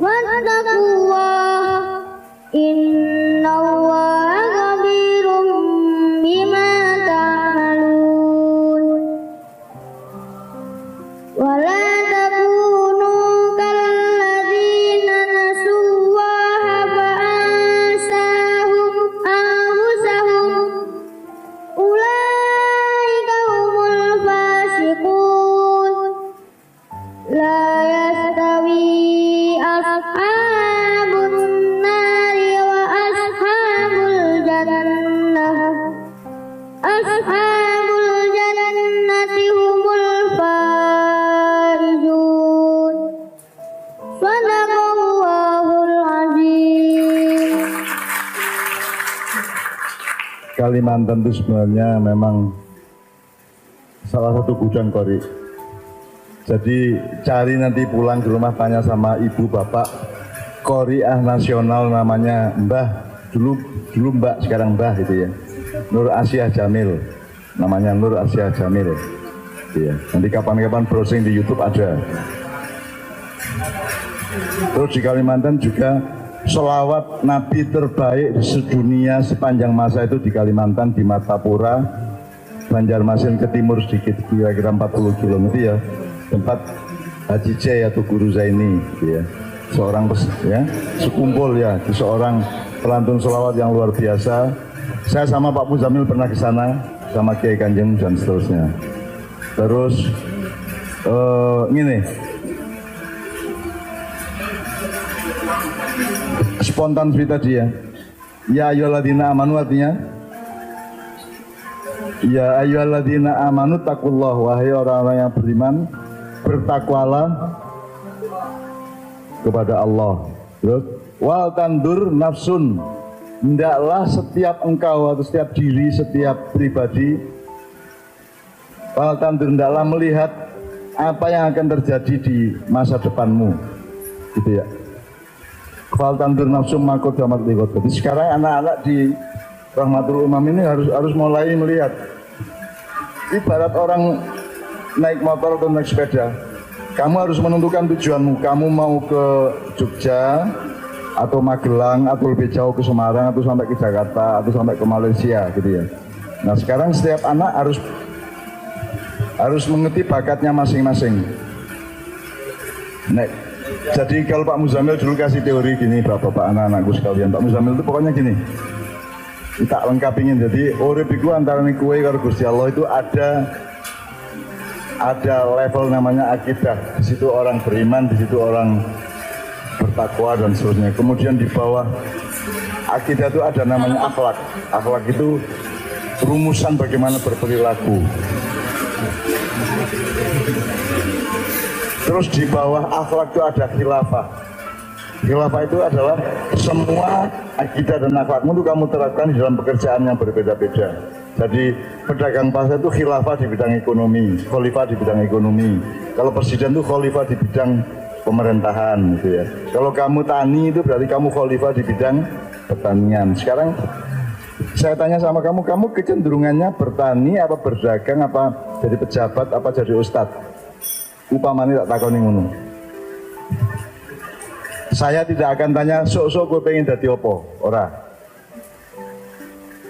Wattaqullaha innallaha khabirum bima ta'malun. Wa la takunu kalladzina nasullaha fa ansahum anfusahum ulaika humul fasiqun. La yastawi ashabun nari wa ashabul jannah. Ashabul jannati humul faizun. Sadaqallahul azim. Kalimantan itu sebenarnya memang salah satu gudang qori. Jadi cari nanti pulang ke rumah, tanya sama ibu bapak, qoriah nasional namanya Mbah, dulu Mbak, sekarang Mbah gitu ya. Nur Asyah Jamil, namanya Nur Asyah Jamil. Iya. Nanti kapan-kapan browsing di YouTube ada. Terus di Kalimantan juga selawat Nabi terbaik di sedunia sepanjang masa itu di Kalimantan, di Martapura, Banjarmasin ke timur sedikit, kira-kira 40 km ya. Tempat Haji C atau Guru Zaini, ya, seorang ya, sekumpul ya, seorang pelantun selawat yang luar biasa. Saya sama Pak Muzamil pernah ke sana, sama Kiai Kanjeng dan seterusnya. Terus ini spontan cerita dia. Ya ayyuhalladzina amanu artinya, ya ayyuhalladzina amanu taqullah, wahai orang-orang yang beriman, bertakwalah kepada Allah. Terus wal tandur nafsun, hendaklah setiap engkau atau setiap diri, setiap pribadi, wal tandur, hendaklah melihat apa yang akan terjadi di masa depanmu, gitu ya. Wal tandur nafsun makot damat ligot. Jadi sekarang anak-anak di Rahmatul Umam ini harus mulai melihat, ibarat orang naik motor atau naik sepeda, kamu harus menentukan tujuanmu. Kamu mau ke Jogja, atau Magelang, atau lebih jauh ke Semarang, atau sampai ke Jakarta, atau sampai ke Malaysia gitu ya. Nah sekarang setiap anak harus mengerti bakatnya masing-masing. Nah, jadi kalau Pak Muzamil dulu kasih teori gini, bapak-bapak anak-anakku sekalian, Pak Muzamil itu pokoknya gini, tak lengkapin. Jadi urip iku antara kowe karo Gusti Allah itu ada level namanya akidah. Di situ orang beriman, di situ orang bertakwa dan seterusnya. Kemudian di bawah akidah itu ada namanya akhlak. Akhlak itu rumusan bagaimana berperilaku. Terus di bawah akhlak itu ada khilafah. Khilafah itu adalah semua akidah dan akhlakmu itu kamu terapkan di dalam pekerjaan yang berbeda-beda. Jadi pedagang pasar itu khilafah di bidang ekonomi, khalifah di bidang ekonomi. Kalau presiden itu khalifah di bidang pemerintahan gitu ya. Kalau kamu tani itu berarti kamu khalifah di bidang pertanian. Sekarang saya tanya sama kamu kecenderungannya bertani apa berdagang apa jadi pejabat apa jadi ustadz? Upamanya tak takoni ngono. Saya tidak akan tanya sok-sok gue pengen dadi opo, ora.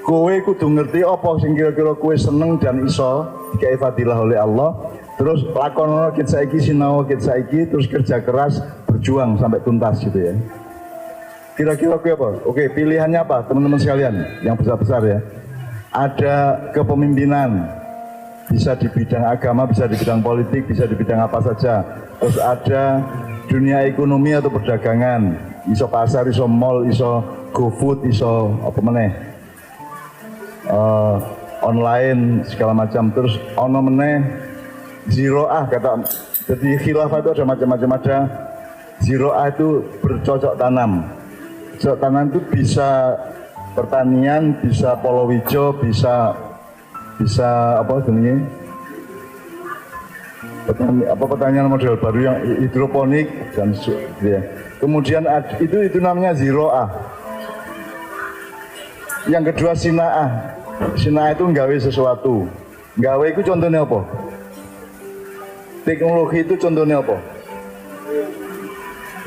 Kowe kudu ngerti opo sing kira-kira kowe seneng dan iso dikei fadilah oleh Allah. Terus lakonono kit saiki sinau kit saiki terus kerja keras berjuang sampai tuntas gitu ya. Kira-kira kowe apa? Oke, pilihannya apa teman-teman sekalian yang besar-besar ya. Ada kepemimpinan, bisa di bidang agama, bisa di bidang politik, bisa di bidang apa saja. Terus ada dunia ekonomi atau perdagangan, iso pasar, iso mall, iso GoFood, iso apa meneh, online segala macam. Terus ono meneh ziroah kata. Jadi khilafah itu ada macam-macam, ada ziroah itu bercocok tanam. Bercocok tanam itu bisa pertanian, bisa polowijo, bisa apa sebenarnya? Pertanian model baru yang hidroponik dan ya. Kemudian itu namanya ziroah. Yang kedua sinaah. Sinaah itu nggawe sesuatu. Nggawe itu contohnya apa? Teknologi itu contohnya apa?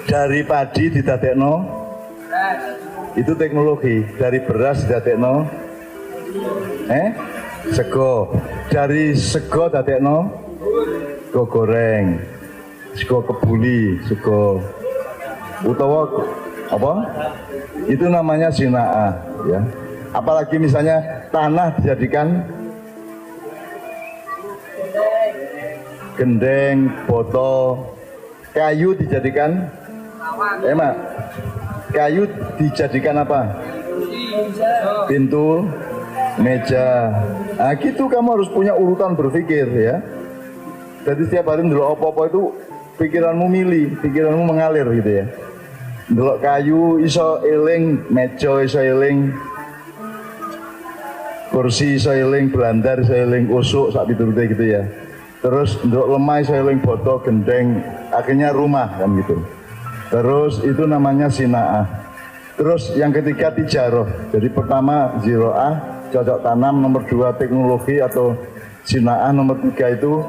Dari padi didadekno itu teknologi. Dari beras didadekno sego. Dari sego dadekno sego goreng, sego kebuli, sego utawa apa? Itu namanya sinaah ya. Apalagi misalnya tanah dijadikan gendeng, botol, kayu dijadikan kayu dijadikan apa? Pintu, meja. Nah gitu kamu harus punya urutan berpikir ya. Jadi setiap hari ndelok apa-apa itu pikiranmu milih, pikiranmu mengalir gitu ya. Ndelok kayu iso eling, meja iso eling, kursi iso eling, belandar iso eling, usuk sak piturute gitu ya. Terus ndelok lemah iso eling, botol, gendeng, akhirnya rumah kan gitu. Terus itu namanya sinaah. Terus yang ketiga tijaroh. Jadi pertama ziroah, cocok tanam, nomor 2 teknologi atau sinaah, nomor 3 itu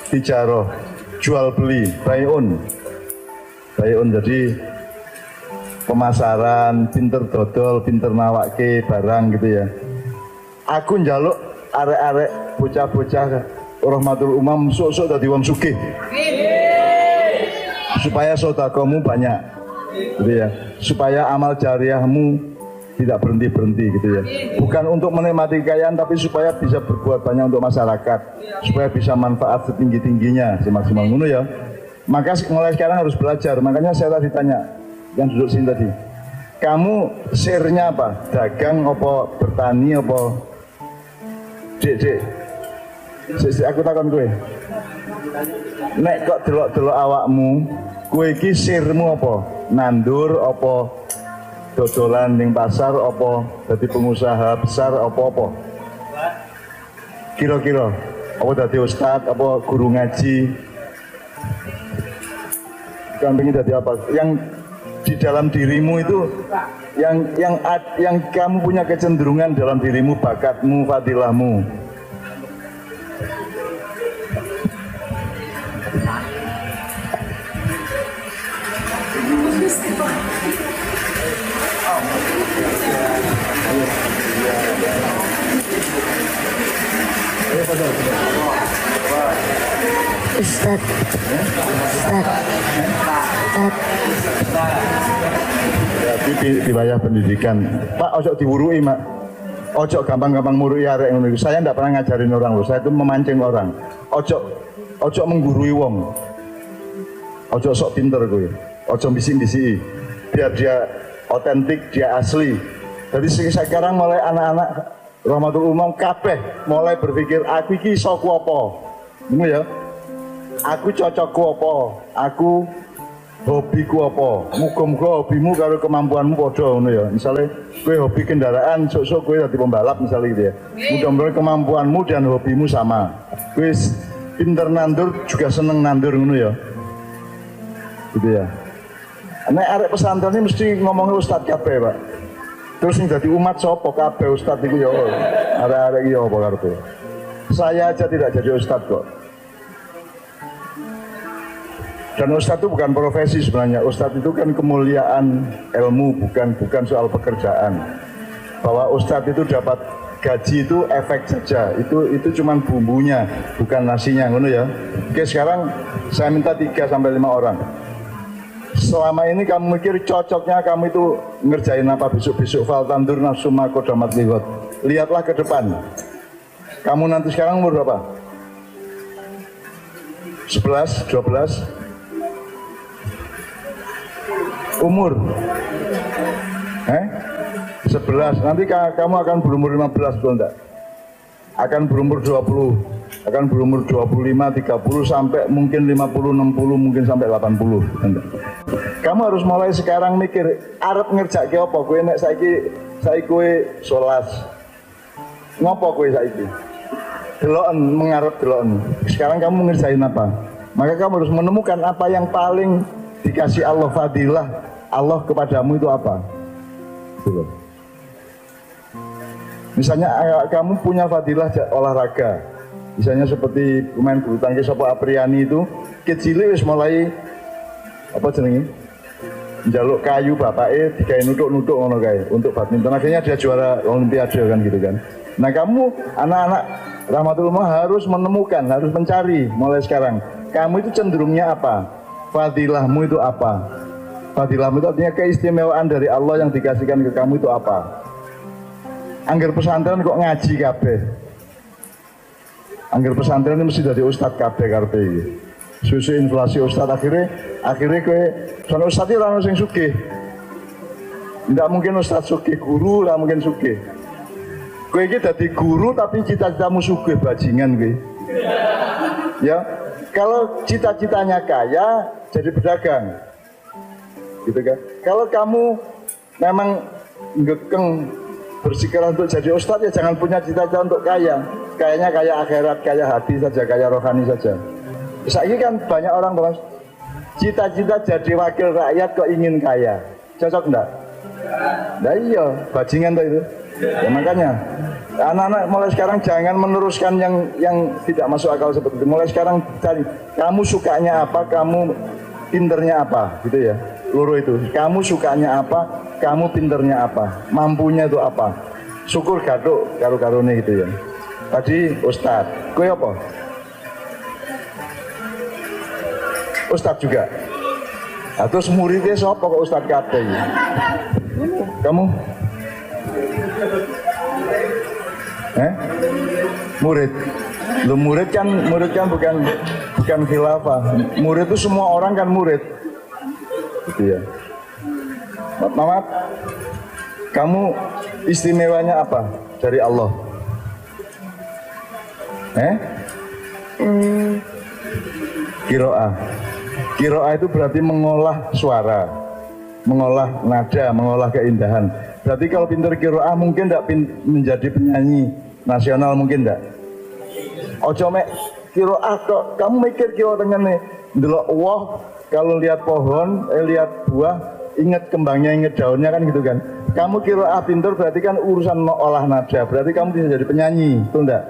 tijaroh, jual beli, buy-on. Jadi pemasaran, pinter dodol, pinter nawake barang gitu ya. Aku njaluk arek-arek bocah-bocah rahmatul umam sok-sok dadi wong sugih. Supaya sedekahmu banyak. Gitu ya. Supaya amal jariahmu tidak berhenti-berhenti gitu ya. Bukan untuk menikmati kekayaan tapi supaya bisa berbuat banyak untuk masyarakat. Supaya bisa manfaat setinggi-tingginya, semaksimal ngono ya. Maka mulai sekarang harus belajar. Makanya saya tadi tanya yang duduk sini tadi. Kamu share-nya apa? Dagang apa bertani apa? Dek. Aku takon kowe. Nek kok delok-delok awakmu, kowe iki share-mu apa? Nandur apa? Dodolan ning pasar apa dadi pengusaha besar apa-apa? Kira-kira apa dadi ustad apa guru ngaji? Kamu ingin dadi apa? Yang di dalam dirimu itu yang kamu punya kecenderungan dalam dirimu, bakatmu, fadilahmu. Jadi dibayar pendidikan. Pak, ojo diwurui, Mak. Ojo gampang-gampang murui arek ngono iku. Saya ndak pernah ngajarin orang loh. Saya itu memancing orang. Ojo menggurui wong. Ojo sok pinter kowe. Ojo bisik-bisiki. Biar dia otentik, dia asli. Jadi sekarang mulai anak-anak Rahmatul Umam kabeh mulai berpikir aku iki iso ku apa. Ngono ya. Aku cocokku apa? Aku hobiku apa? Muga-muga hobimu karo kemampuanmu padha ngono ya. Misale kowe hobi kendaraan, sok-sok kowe dadi pembalap misalnya gitu ya. Mudah-mudahan kemampuanmu dan hobimu sama. Kowe pinter nandur juga seneng nandur ngono ya. Gitu ya. Nek arek pesantren ini mesti ngomongnya ustad kabeh, Pak. Terus yang jadi umat sapa kabeh ustad iku ya. Arek-arek iki apa karepe? Saya aja tidak jadi ustad kok. Dan ustadz itu bukan profesi sebenarnya. Ustadz itu kan kemuliaan ilmu, bukan soal pekerjaan. Bahwa ustadz itu dapat gaji itu efek saja. Itu cuman bumbunya, bukan nasinya, ngono ya. Oke, sekarang saya minta 3 sampai 5 orang. Selama ini kamu mikir cocoknya kamu itu ngerjain apa besok-besok, fal tandur nafsu ma qadamat liwat. Lihatlah ke depan. Kamu nanti sekarang umur berapa? 11, 12. Umur 11, nanti kamu akan berumur 15, betul enggak? Akan berumur 20, akan berumur 25, 30, sampai mungkin 50, 60, mungkin sampai 80, enggak? Kamu harus mulai sekarang mikir, arep ngerjake apa? Kowe nek saiki kowe solas. Ngopo kowe saiki? Deloken, mengarep deloken. Sekarang kamu ngerjain apa? Maka kamu harus menemukan apa yang paling dikasih Allah, fadilah Allah kepadamu itu apa? Gitu. Misalnya kamu punya fadilah olahraga, misalnya seperti pemain bulu tangkis apa Apriani itu kecil wis mulai apa jenenge? Njaluk kayu bapake digawe nutuk-nutuk ngono kae untuk badminton, akhirnya dia juara olimpiade kan gitu kan. Nah, kamu anak-anak Rahmatul Umam harus menemukan, harus mencari mulai sekarang. Kamu itu cenderungnya apa? Fadilahmu itu apa? Fadilahmu itu artinya keistimewaan dari Allah yang dikasihkan ke kamu itu apa? Angger pesantren kok ngaji kabeh. Angger pesantren mesti dari ustad kabeh karepe iki. Susu inflasi ustad akhirnya kowe sono ustad iki ora ono sing sugih. Ndak mungkin ustad sugih, guru lah mungkin sugih. Kowe iki dadi guru tapi cita-citamu sugih bajingan kowe. Ya, kalau cita-citanya kaya jadi pedagang. Gitu kan. Kalau kamu memang ngekeng bersikeras untuk jadi ustadz, ya jangan punya cita-cita untuk kaya. Kayaknya kaya akhirat, kaya hati saja, kaya rohani saja. Ini kan banyak orang bahas cita-cita jadi wakil rakyat kok ingin kaya. Cocok enggak? Nah iya, bajingan tuh itu. Ya makanya anak-anak mulai sekarang jangan meneruskan yang tidak masuk akal seperti itu. Mulai sekarang cari kamu sukanya apa, kamu pinternya apa, gitu ya. Loro itu, kamu sukanya apa, kamu pinternya apa, mampunya itu apa. Syukur gaduk karo-karone gitu ya. Tadi ustad, kowe apa? Ustad juga. Nah, terus muridnya siapa kok ustad kabeh? Kamu? Murid. Lu murid kan bukan khilafah. Murid itu semua orang kan murid. Gitu ya. Mamat, kamu istimewanya apa dari Allah? Kiro'ah. Kiro'ah itu berarti mengolah suara, mengolah nada, mengolah keindahan. Berarti kalau pintar kiro'ah mungkin tidak menjadi penyanyi nasional, mungkin tidak. Ojo mek kiro'ah kok, kamu mikir kiro'ah tengene ndelok wah, kalau lihat pohon, lihat buah, ingat kembangnya, ingat daunnya kan gitu kan. Kamu kiro'ah pintar berarti kan urusan olah nada, berarti kamu bisa jadi penyanyi, betul enggak?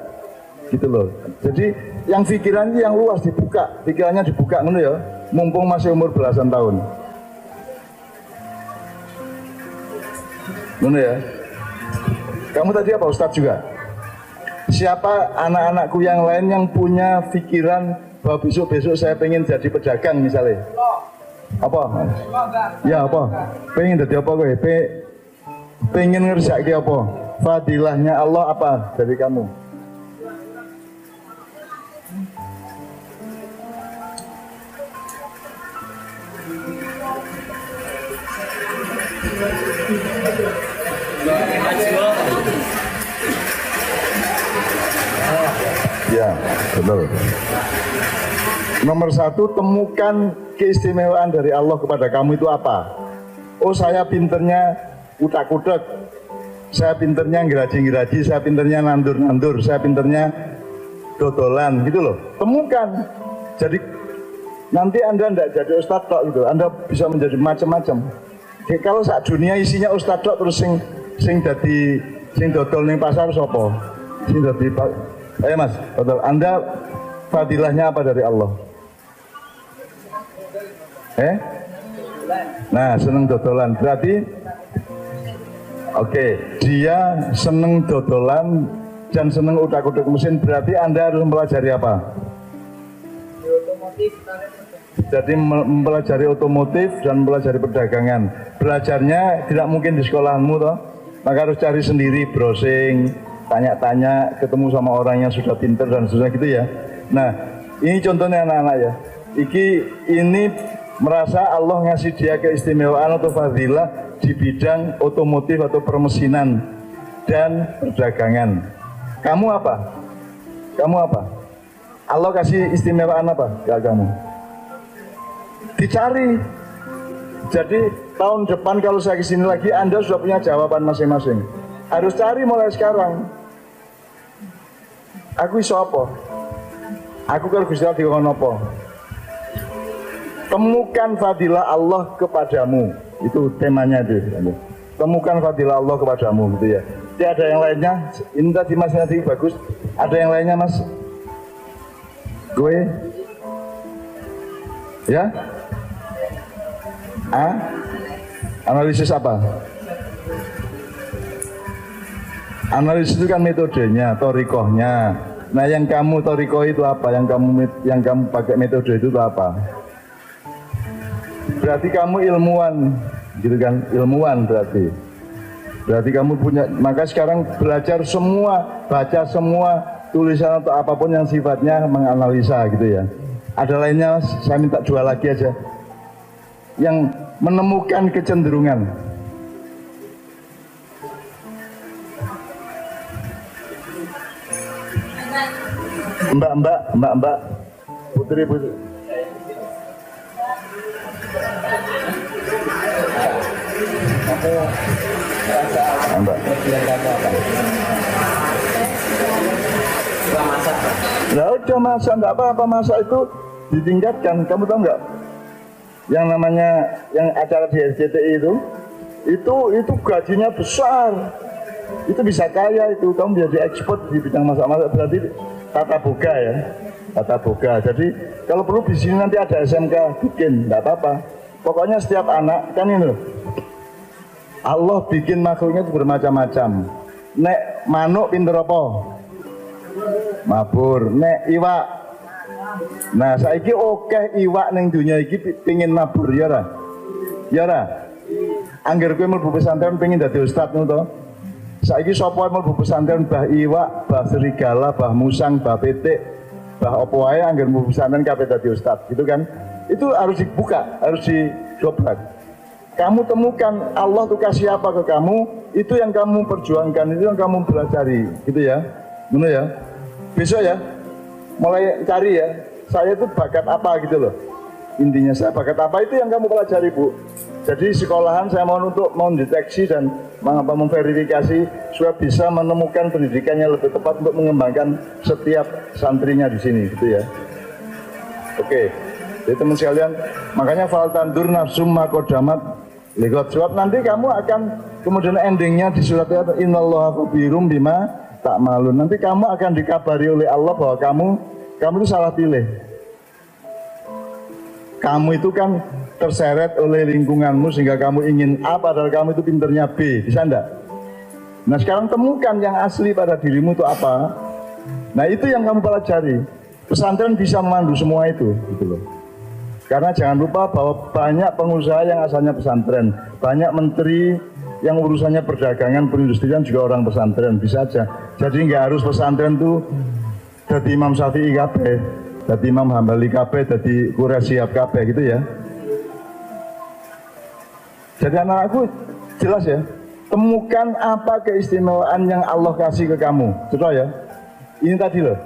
Gitu loh. Jadi yang pikirannya yang luas dibuka, pikirannya dibuka ngono ya, mumpung masih umur belasan tahun. Ngono ya. Kamu tadi apa, Ustadz juga? Siapa anak-anakku yang lain yang punya pikiran bahwa besok-besok saya pengen jadi pedagang misalnya. Apa? Ya apa? Pengen jadi apa gue? Pengen ngerjain apa? Fadilahnya Allah apa dari kamu? Ya, betul. Nomor satu, temukan keistimewaan dari Allah kepada kamu itu apa? Oh, saya pinternya utak-utak, saya pinternya ngeraji-ngeraji, saya pinternya nandur-nandur, saya pinternya dodolan, gitu loh. Temukan. Jadi nanti Anda tidak jadi ustadz tok gitu, Anda bisa menjadi macam-macam. Kalau saat dunia isinya ustadz tok terus sing dodol ning pasar sopo? Sing dadi Mas, betul. Anda fadilahnya apa dari Allah? Nah, seneng dodolan. Berarti oke, dia seneng dodolan dan seneng utak-utak mesin. Berarti Anda harus mempelajari apa? Jadi mempelajari otomotif dan mempelajari perdagangan. Belajarnya tidak mungkin di sekolahanmu toh. Maka harus cari sendiri, browsing, tanya-tanya, ketemu sama orang yang sudah pinter dan sudah gitu ya. Nah, ini contohnya anak-anak ya. Ini merasa Allah ngasih dia keistimewaan atau fadilah di bidang otomotif atau permesinan dan perdagangan. Kamu apa? Kamu apa? Allah kasih istimewaan apa ke kamu? Dicari. Jadi tahun depan kalau saya kesini lagi, Anda sudah punya jawaban masing-masing. Harus cari mulai sekarang. Aku iso apa? Aku kalau bisa dikon apa? Temukan fadilah Allah kepadamu. Itu temanya itu. Temukan fadilah Allah kepadamu gitu ya. Jadi ada yang lainnya. Ini tadi Mas nanti bagus. Ada yang lainnya Mas? Gue? Ya? Analisis apa? Analisis itu kan metodenya, torikohnya. Nah, yang kamu torikoh itu apa? Yang kamu pakai metode itu apa? Berarti kamu ilmuwan, gitu kan? Ilmuwan berarti. Berarti kamu punya. Maka sekarang belajar semua, baca semua tulisan atau apapun yang sifatnya menganalisa, gitu ya. Ada lainnya, saya minta 2 lagi aja. Yang menemukan kecenderungan. Mbak, putri. Mbak. Nah, udah masak, enggak apa-apa, masak itu ditingkatkan. Kamu tahu enggak? Yang namanya yang acara di RCTI itu gajinya besar. Itu bisa kaya itu, kamu jadi ekspor di bidang masak-masak. Berarti tata boga ya, tata boga. Jadi kalau perlu di sini nanti ada SMK bikin, enggak apa-apa. Pokoknya setiap anak kan ini loh. Allah bikin makhluknya itu bermacam-macam. Nek manuk pinter apa? Mabur. Nek iwak. Nah, saiki oke iwak ning dunia iki pengin mabur ya ora? Ya ora? Angger kowe mlebu pesantren pengin dadi ustaz ngono to. Saiki sapa mlebu pesantren bah iwak, bah serigala, bah musang, bah petik, bah apa wae angger mlebu pesantren kabeh dadi ustaz, gitu kan? Itu harus dibuka, harus didobrak. Kamu temukan Allah tuh kasih apa ke kamu, itu yang kamu perjuangkan, itu yang kamu pelajari, gitu ya. Benar ya? Besok ya, mulai cari ya, saya itu bakat apa gitu loh. Intinya saya bakat apa itu yang kamu pelajari, Bu. Jadi sekolahan saya mohon untuk mendeteksi dan memverifikasi supaya bisa menemukan pendidikan yang lebih tepat untuk mengembangkan setiap santrinya di sini, gitu ya. Oke, jadi teman sekalian, makanya fal tandur nafsum makodamat ligot. Sebab nanti kamu akan kemudian endingnya di surat ayat innallaha khabirum bima ta'malun. Nanti kamu akan dikabari oleh Allah bahwa kamu itu salah pilih. Kamu itu kan terseret oleh lingkunganmu sehingga kamu ingin A padahal kamu itu pinternya B, bisa enggak? Nah sekarang temukan yang asli pada dirimu itu apa. Nah itu yang kamu pelajari. Pesantren bisa memandu semua itu, gitu loh. Karena jangan lupa bahwa banyak pengusaha yang asalnya pesantren, banyak menteri yang urusannya perdagangan, perindustrian juga orang pesantren, bisa aja. Jadi nggak harus pesantren tuh jadi Imam Syafi'i kabeh, jadi Imam Hambali kabeh, jadi Quraisy kabeh gitu ya. Jadi anak-anakku jelas ya, temukan apa keistimewaan yang Allah kasih ke kamu. Contoh ya, ini tadi loh,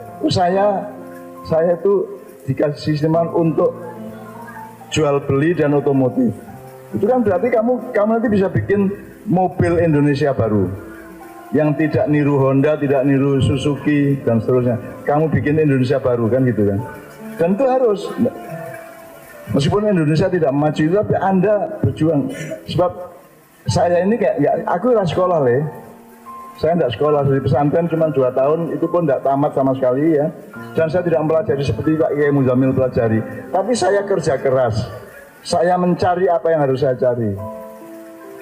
saya tuh dikasih sistem untuk jual beli dan otomotif. Itu kan berarti kamu nanti bisa bikin mobil Indonesia baru yang tidak niru Honda, tidak niru Suzuki dan seterusnya. Kamu bikin Indonesia baru kan gitu kan. Dan itu harus, meskipun Indonesia tidak maju, tapi Anda berjuang. Sebab saya ini aku nggak sekolah le. Saya tidak sekolah, dari pesantren cuma 2 tahun, itu pun tidak tamat sama sekali ya. Dan saya tidak mempelajari seperti Pak Kiai Muzamil pelajari. Tapi saya kerja keras, saya mencari apa yang harus saya cari.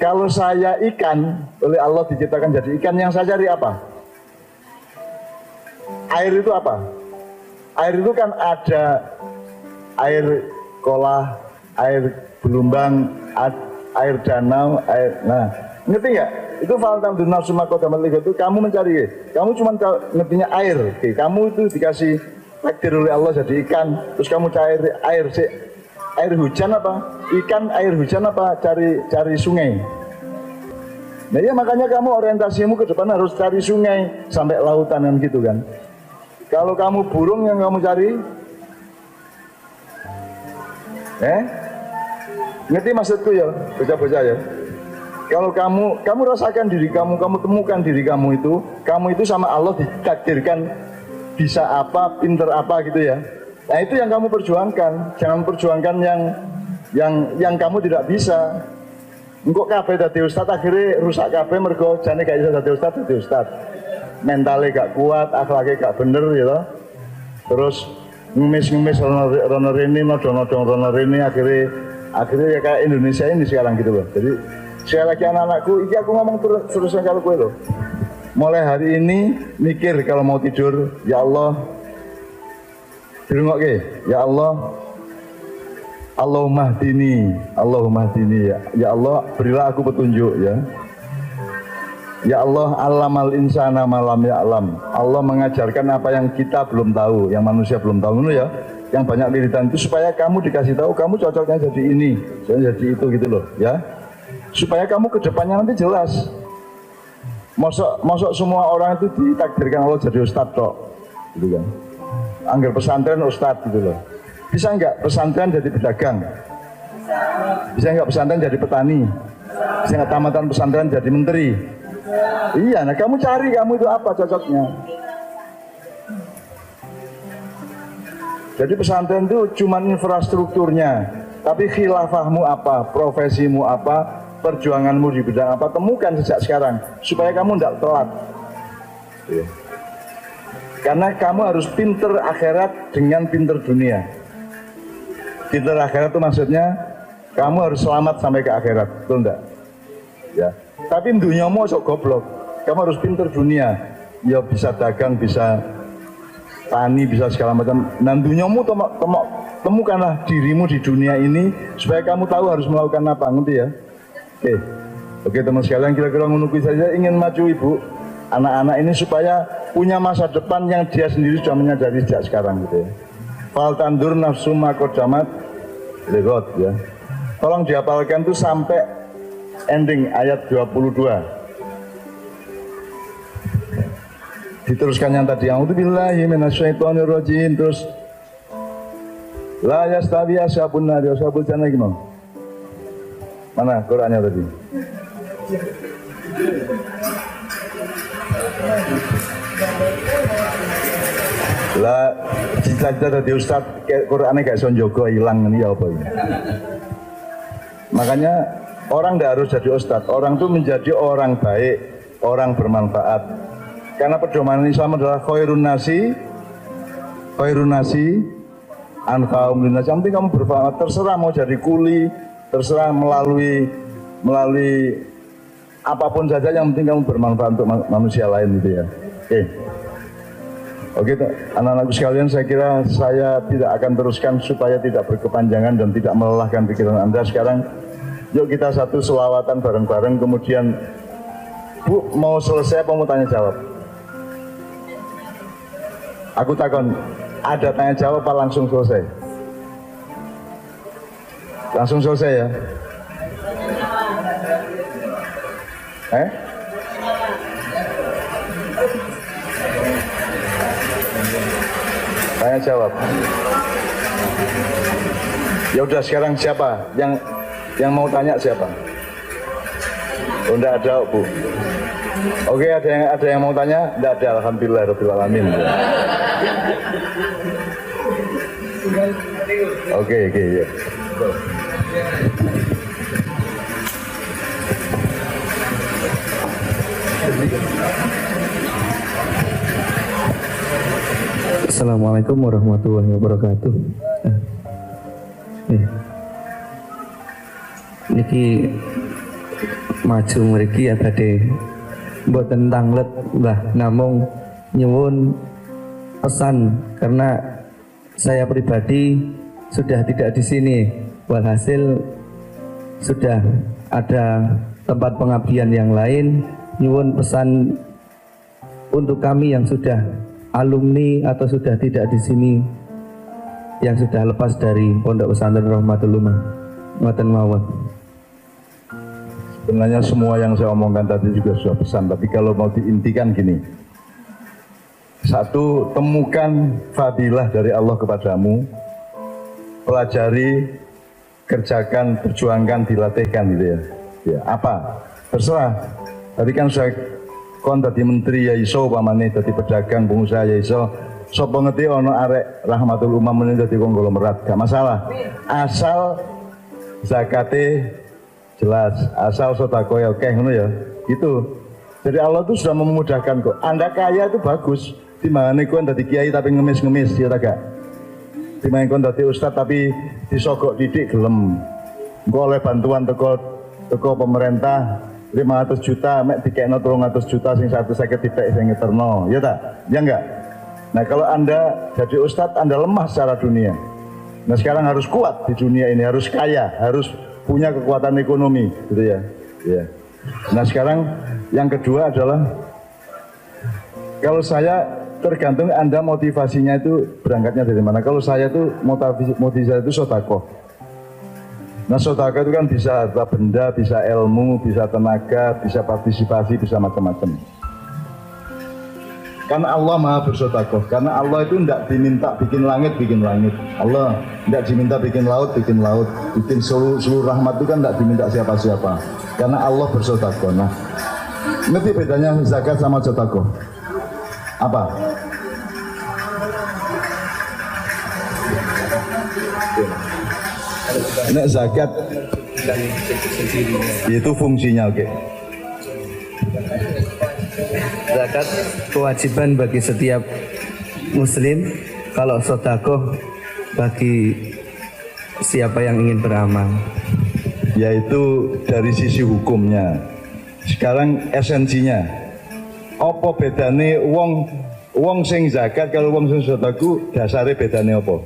Kalau saya ikan, oleh Allah diciptakan jadi ikan, yang saya cari apa? Air itu apa? Air itu kan ada air kolah, air belumbang, air danau, nah ngerti nggak? Itu faltamdun nafsu maqaddamat itu kamu mencari, kamu cuma ngertinya air, oke. Kamu itu dikasih takdir oleh Allah jadi ikan, terus kamu cari air hujan apa? Ikan air hujan apa? Cari sungai. Nah ya makanya kamu orientasimu ke depan harus cari sungai sampai lautan kan gitu kan. Kalau kamu burung yang kamu cari, ngerti maksudku ya, bocah-bocah ya. Kalau kamu rasakan diri kamu temukan diri kamu itu sama Allah ditakdirkan bisa apa, pinter apa gitu ya. Nah itu yang kamu perjuangkan, jangan perjuangkan yang kamu tidak bisa. Engkau kabeh dadi ustad akhirnya rusak kabeh mergo jane gak iso dadi ustad. Mentalnya gak kuat, akhlaknya gak bener gitu. Terus ngemis rono rene, nodong-nodong rono rene, akhirnya ya kayak Indonesia ini sekarang gitu loh. Jadi sekali lagi anak-anakku, ini aku ngomong terusnya kalau gue loh. Mulai hari ini mikir kalau mau tidur, ya Allah, ya Allah, Allahumma hdini, ya Allah berilah aku petunjuk ya. Ya Allah, allamal insana malam ya alam. Allah mengajarkan apa yang kita belum tahu, yang manusia belum tahu dulu ya. Yang banyak liritan itu supaya kamu dikasih tahu kamu cocoknya jadi ini, jadi itu gitu loh ya. Supaya kamu ke depannya nanti jelas. Masuk semua orang itu ditakdirkan Allah jadi ustadz tok, gitu kan. Anggap pesantren ustadz gitu loh. Bisa enggak pesantren jadi pedagang? Bisa enggak pesantren jadi petani? Bisa enggak tamatan pesantren jadi menteri? Iya, nah kamu cari kamu itu apa cocoknya. Jadi pesantren itu cuma infrastrukturnya, tapi khilafahmu apa, profesimu apa, perjuanganmu di bidang apa, temukan sejak sekarang supaya kamu tidak telat. Karena kamu harus pinter akhirat dengan pinter dunia. Pinter akhirat itu maksudnya kamu harus selamat sampai ke akhirat, betul enggak? Ya. Tapi duniamu sok goblok. Kamu harus pinter dunia. Ya bisa dagang, bisa tani, bisa segala macam. Dan duniamu temukanlah dirimu di dunia ini supaya kamu tahu harus melakukan apa, ngerti ya? Oke teman sekalian, kira-kira menunggu saja ingin maju ibu anak-anak ini supaya punya masa depan yang dia sendiri sudah menyadari sejak sekarang gitu ya. Fal tandur nafsu maqaddamat lighad ya. Tolong dihafalkan tuh sampai ending ayat 22. Diteruskan yang tadi, a'udzubillahi minasyaitonirrajim, terus la yastawi ashabun nar wa ashabul jannah gimana? Mana Qur'annya tadi? Lah cita-cita tadi Ustaz Qur'annya kayak sonjogo hilang ini ya apa ini? Makanya orang tidak harus jadi ustaz, orang itu menjadi orang baik, orang bermanfaat. Karena pedoman Islam adalah khairun nasi anfa'um linnas. Yang penting kamu bermanfaat, terserah mau jadi kuli, terserah melalui apapun saja, yang penting kamu bermanfaat untuk manusia lain gitu ya. Oke. Oke, anak-anakku sekalian, saya kira saya tidak akan teruskan supaya tidak berkepanjangan dan tidak melelahkan pikiran Anda. Sekarang, yuk kita satu selawatan bareng-bareng, kemudian Bu, mau selesai apa mau tanya jawab? Aku takon, ada tanya jawab apa langsung selesai? Langsung selesai ya? Tanya jawab. Ya udah, sekarang siapa yang mau tanya siapa? Oh, enggak ada, Bu. Oke, ada yang mau tanya? Enggak ada, alhamdulillah rabbil alamin. Oke, ya. Assalamualaikum warahmatullahi wabarakatuh. Niki maju mriki abade mboten tanglet lah, namung nyuwun pesan karena saya pribadi sudah tidak di sini, walhasil sudah ada tempat pengabdian yang lain. Nyuwun pesan untuk kami yang sudah alumni atau sudah tidak di sini, yang sudah lepas dari Pondok Pesantren Rahmatul Ummah, ngoten mawon. Sebenarnya semua yang saya omongkan tadi juga sudah pesan, tapi kalau mau diintikan gini. Satu, temukan fadilah dari Allah kepadamu, pelajari, kerjakan, perjuangkan, dilatihkan gitu ya. Ya, apa? Terserah. Tadi kan saya kon tadi menteri ya iso, pamane tadi pedagang, pengusaha ya iso. Sopo ngerti ono arek Rahmatul Ummah meneh dadi konglomerat, gak masalah. Asal zakate jelas, asal sedekah ya oke ngono ya. Gitu. Jadi Allah itu sudah memudahkan kok. Anda kaya itu bagus. Dimana kon dadi kiai tapi ngemis-ngemis ya ta gak? Dimana kon dadi ustaz tapi disogok didik gelem. Engko oleh bantuan teko pemerintah 500 juta, mek dikekno 300 juta, sing 150 dipek sing ngeterno, ya tak? Ya enggak? Nah kalau Anda jadi ustadz, Anda lemah secara dunia. Nah sekarang harus kuat di dunia ini, harus kaya, harus punya kekuatan ekonomi, gitu ya. Ya. Nah sekarang yang kedua adalah, kalau saya tergantung Anda motivasinya itu berangkatnya dari mana. Kalau saya itu motivasi itu sedekah. Nah sedekah itu kan bisa harta benda, bisa ilmu, bisa tenaga, bisa partisipasi, bisa macam-macam. Karena Allah maha bersedekah. Karena Allah itu tidak diminta bikin langit, bikin langit. Allah tidak diminta bikin laut, bikin laut. Bikin seluruh rahmat itu kan tidak diminta siapa-siapa. Karena Allah bersedekah. Nah, ngerti bedanya zakat sama sedekah? Apa? Nek zakat itu fungsinya, oke. Zakat kewajiban bagi setiap muslim, kalau sedekah bagi siapa yang ingin beramal. Yaitu dari sisi hukumnya. Sekarang esensinya. Apa bedane wong sing zakat kalau wong sing sedekah, dasare bedane apa?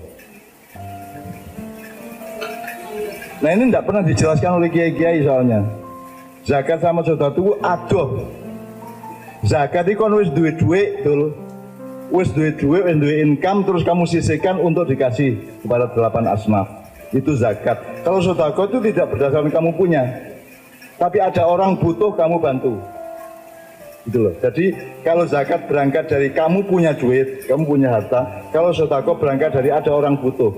Nah ini tidak pernah dijelaskan oleh kiai-kiai soalnya. Zakat sama sedekah itu adoh. Zakat itu kan wis duwe duit, wis duwe duit, wis duwe income, terus kamu sisihkan untuk dikasih kepada 8 asnaf. Itu zakat. Kalau sedekah itu tidak berdasarkan kamu punya, tapi ada orang butuh, kamu bantu. Gitu loh. Jadi kalau zakat berangkat dari kamu punya duit, kamu punya harta. Kalau sedekah berangkat dari ada orang butuh.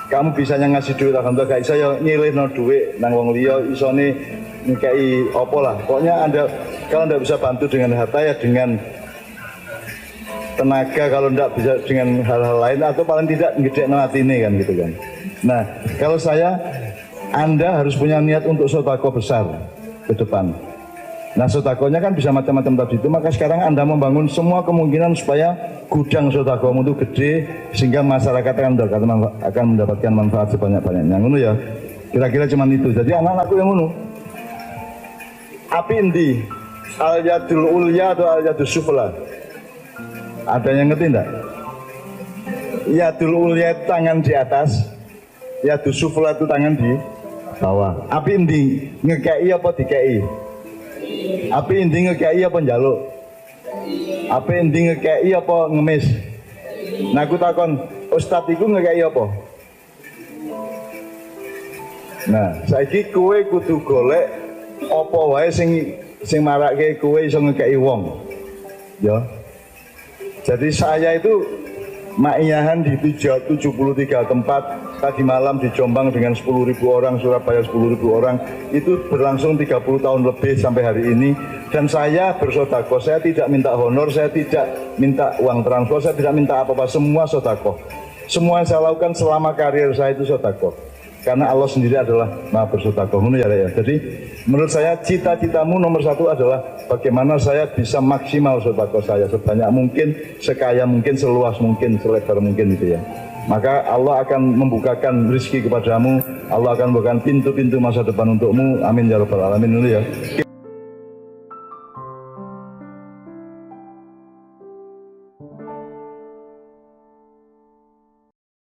Kamu bisanya ngasih duit, alhamdulillah. Gak bisa ya nyilihno duit nang wong liya, isone nikai apa lah. Pokoknya Anda kalau tidak bisa bantu dengan harta ya dengan tenaga, kalau tidak bisa dengan hal-hal lain, atau paling tidak ngedekno atine kan gitu kan. Nah, kalau saya, Anda harus punya niat untuk sedekah besar ke depan. Nah sedekahnya kan bisa macam-macam tadi itu, maka sekarang Anda membangun semua kemungkinan supaya gudang sedekahmu itu gede sehingga masyarakat akan mendapatkan manfaat sebanyak-banyaknya. Ngono ya. Kira-kira cuma itu. Jadi anak-anakku yang ngono. Api endi? Al-yadul ulya atau al-yadul sufla? Ada yang ngerti enggak? Yadul ulya itu tangan di atas, yadul sufla itu tangan di bawah. Api endi ngekei apa dikei? Api endi ngekei apa njaluk? Api endi ngekei apa ngemis? Nah aku takon, ustadz iku ngekei apa? Nah, saiki kowe kudu golek apa wae sing marake kowe iso ngekei wong. Ya. Jadi saya itu ma'iyahan di 73 tempat, tadi malam di Jombang dengan 10.000 orang, Surabaya 10.000 orang, itu berlangsung 30 tahun lebih sampai hari ini. Dan saya bersodakoh, saya tidak minta honor, saya tidak minta uang transfer, saya tidak minta apa-apa, semua sodakoh. Semua yang saya lakukan selama karir saya itu sodakoh. Karena Allah sendiri adalah maha bersodakoh. Jadi menurut saya cita-citamu nomor satu adalah bagaimana saya bisa maksimal sodakoh saya sebanyak mungkin, sekaya mungkin, seluas mungkin, selebar mungkin gitu ya. Maka Allah akan membukakan rezeki kepadamu, Allah akan membukakan pintu-pintu masa depan untukmu. Amin ya rabbal alamin dulu ya.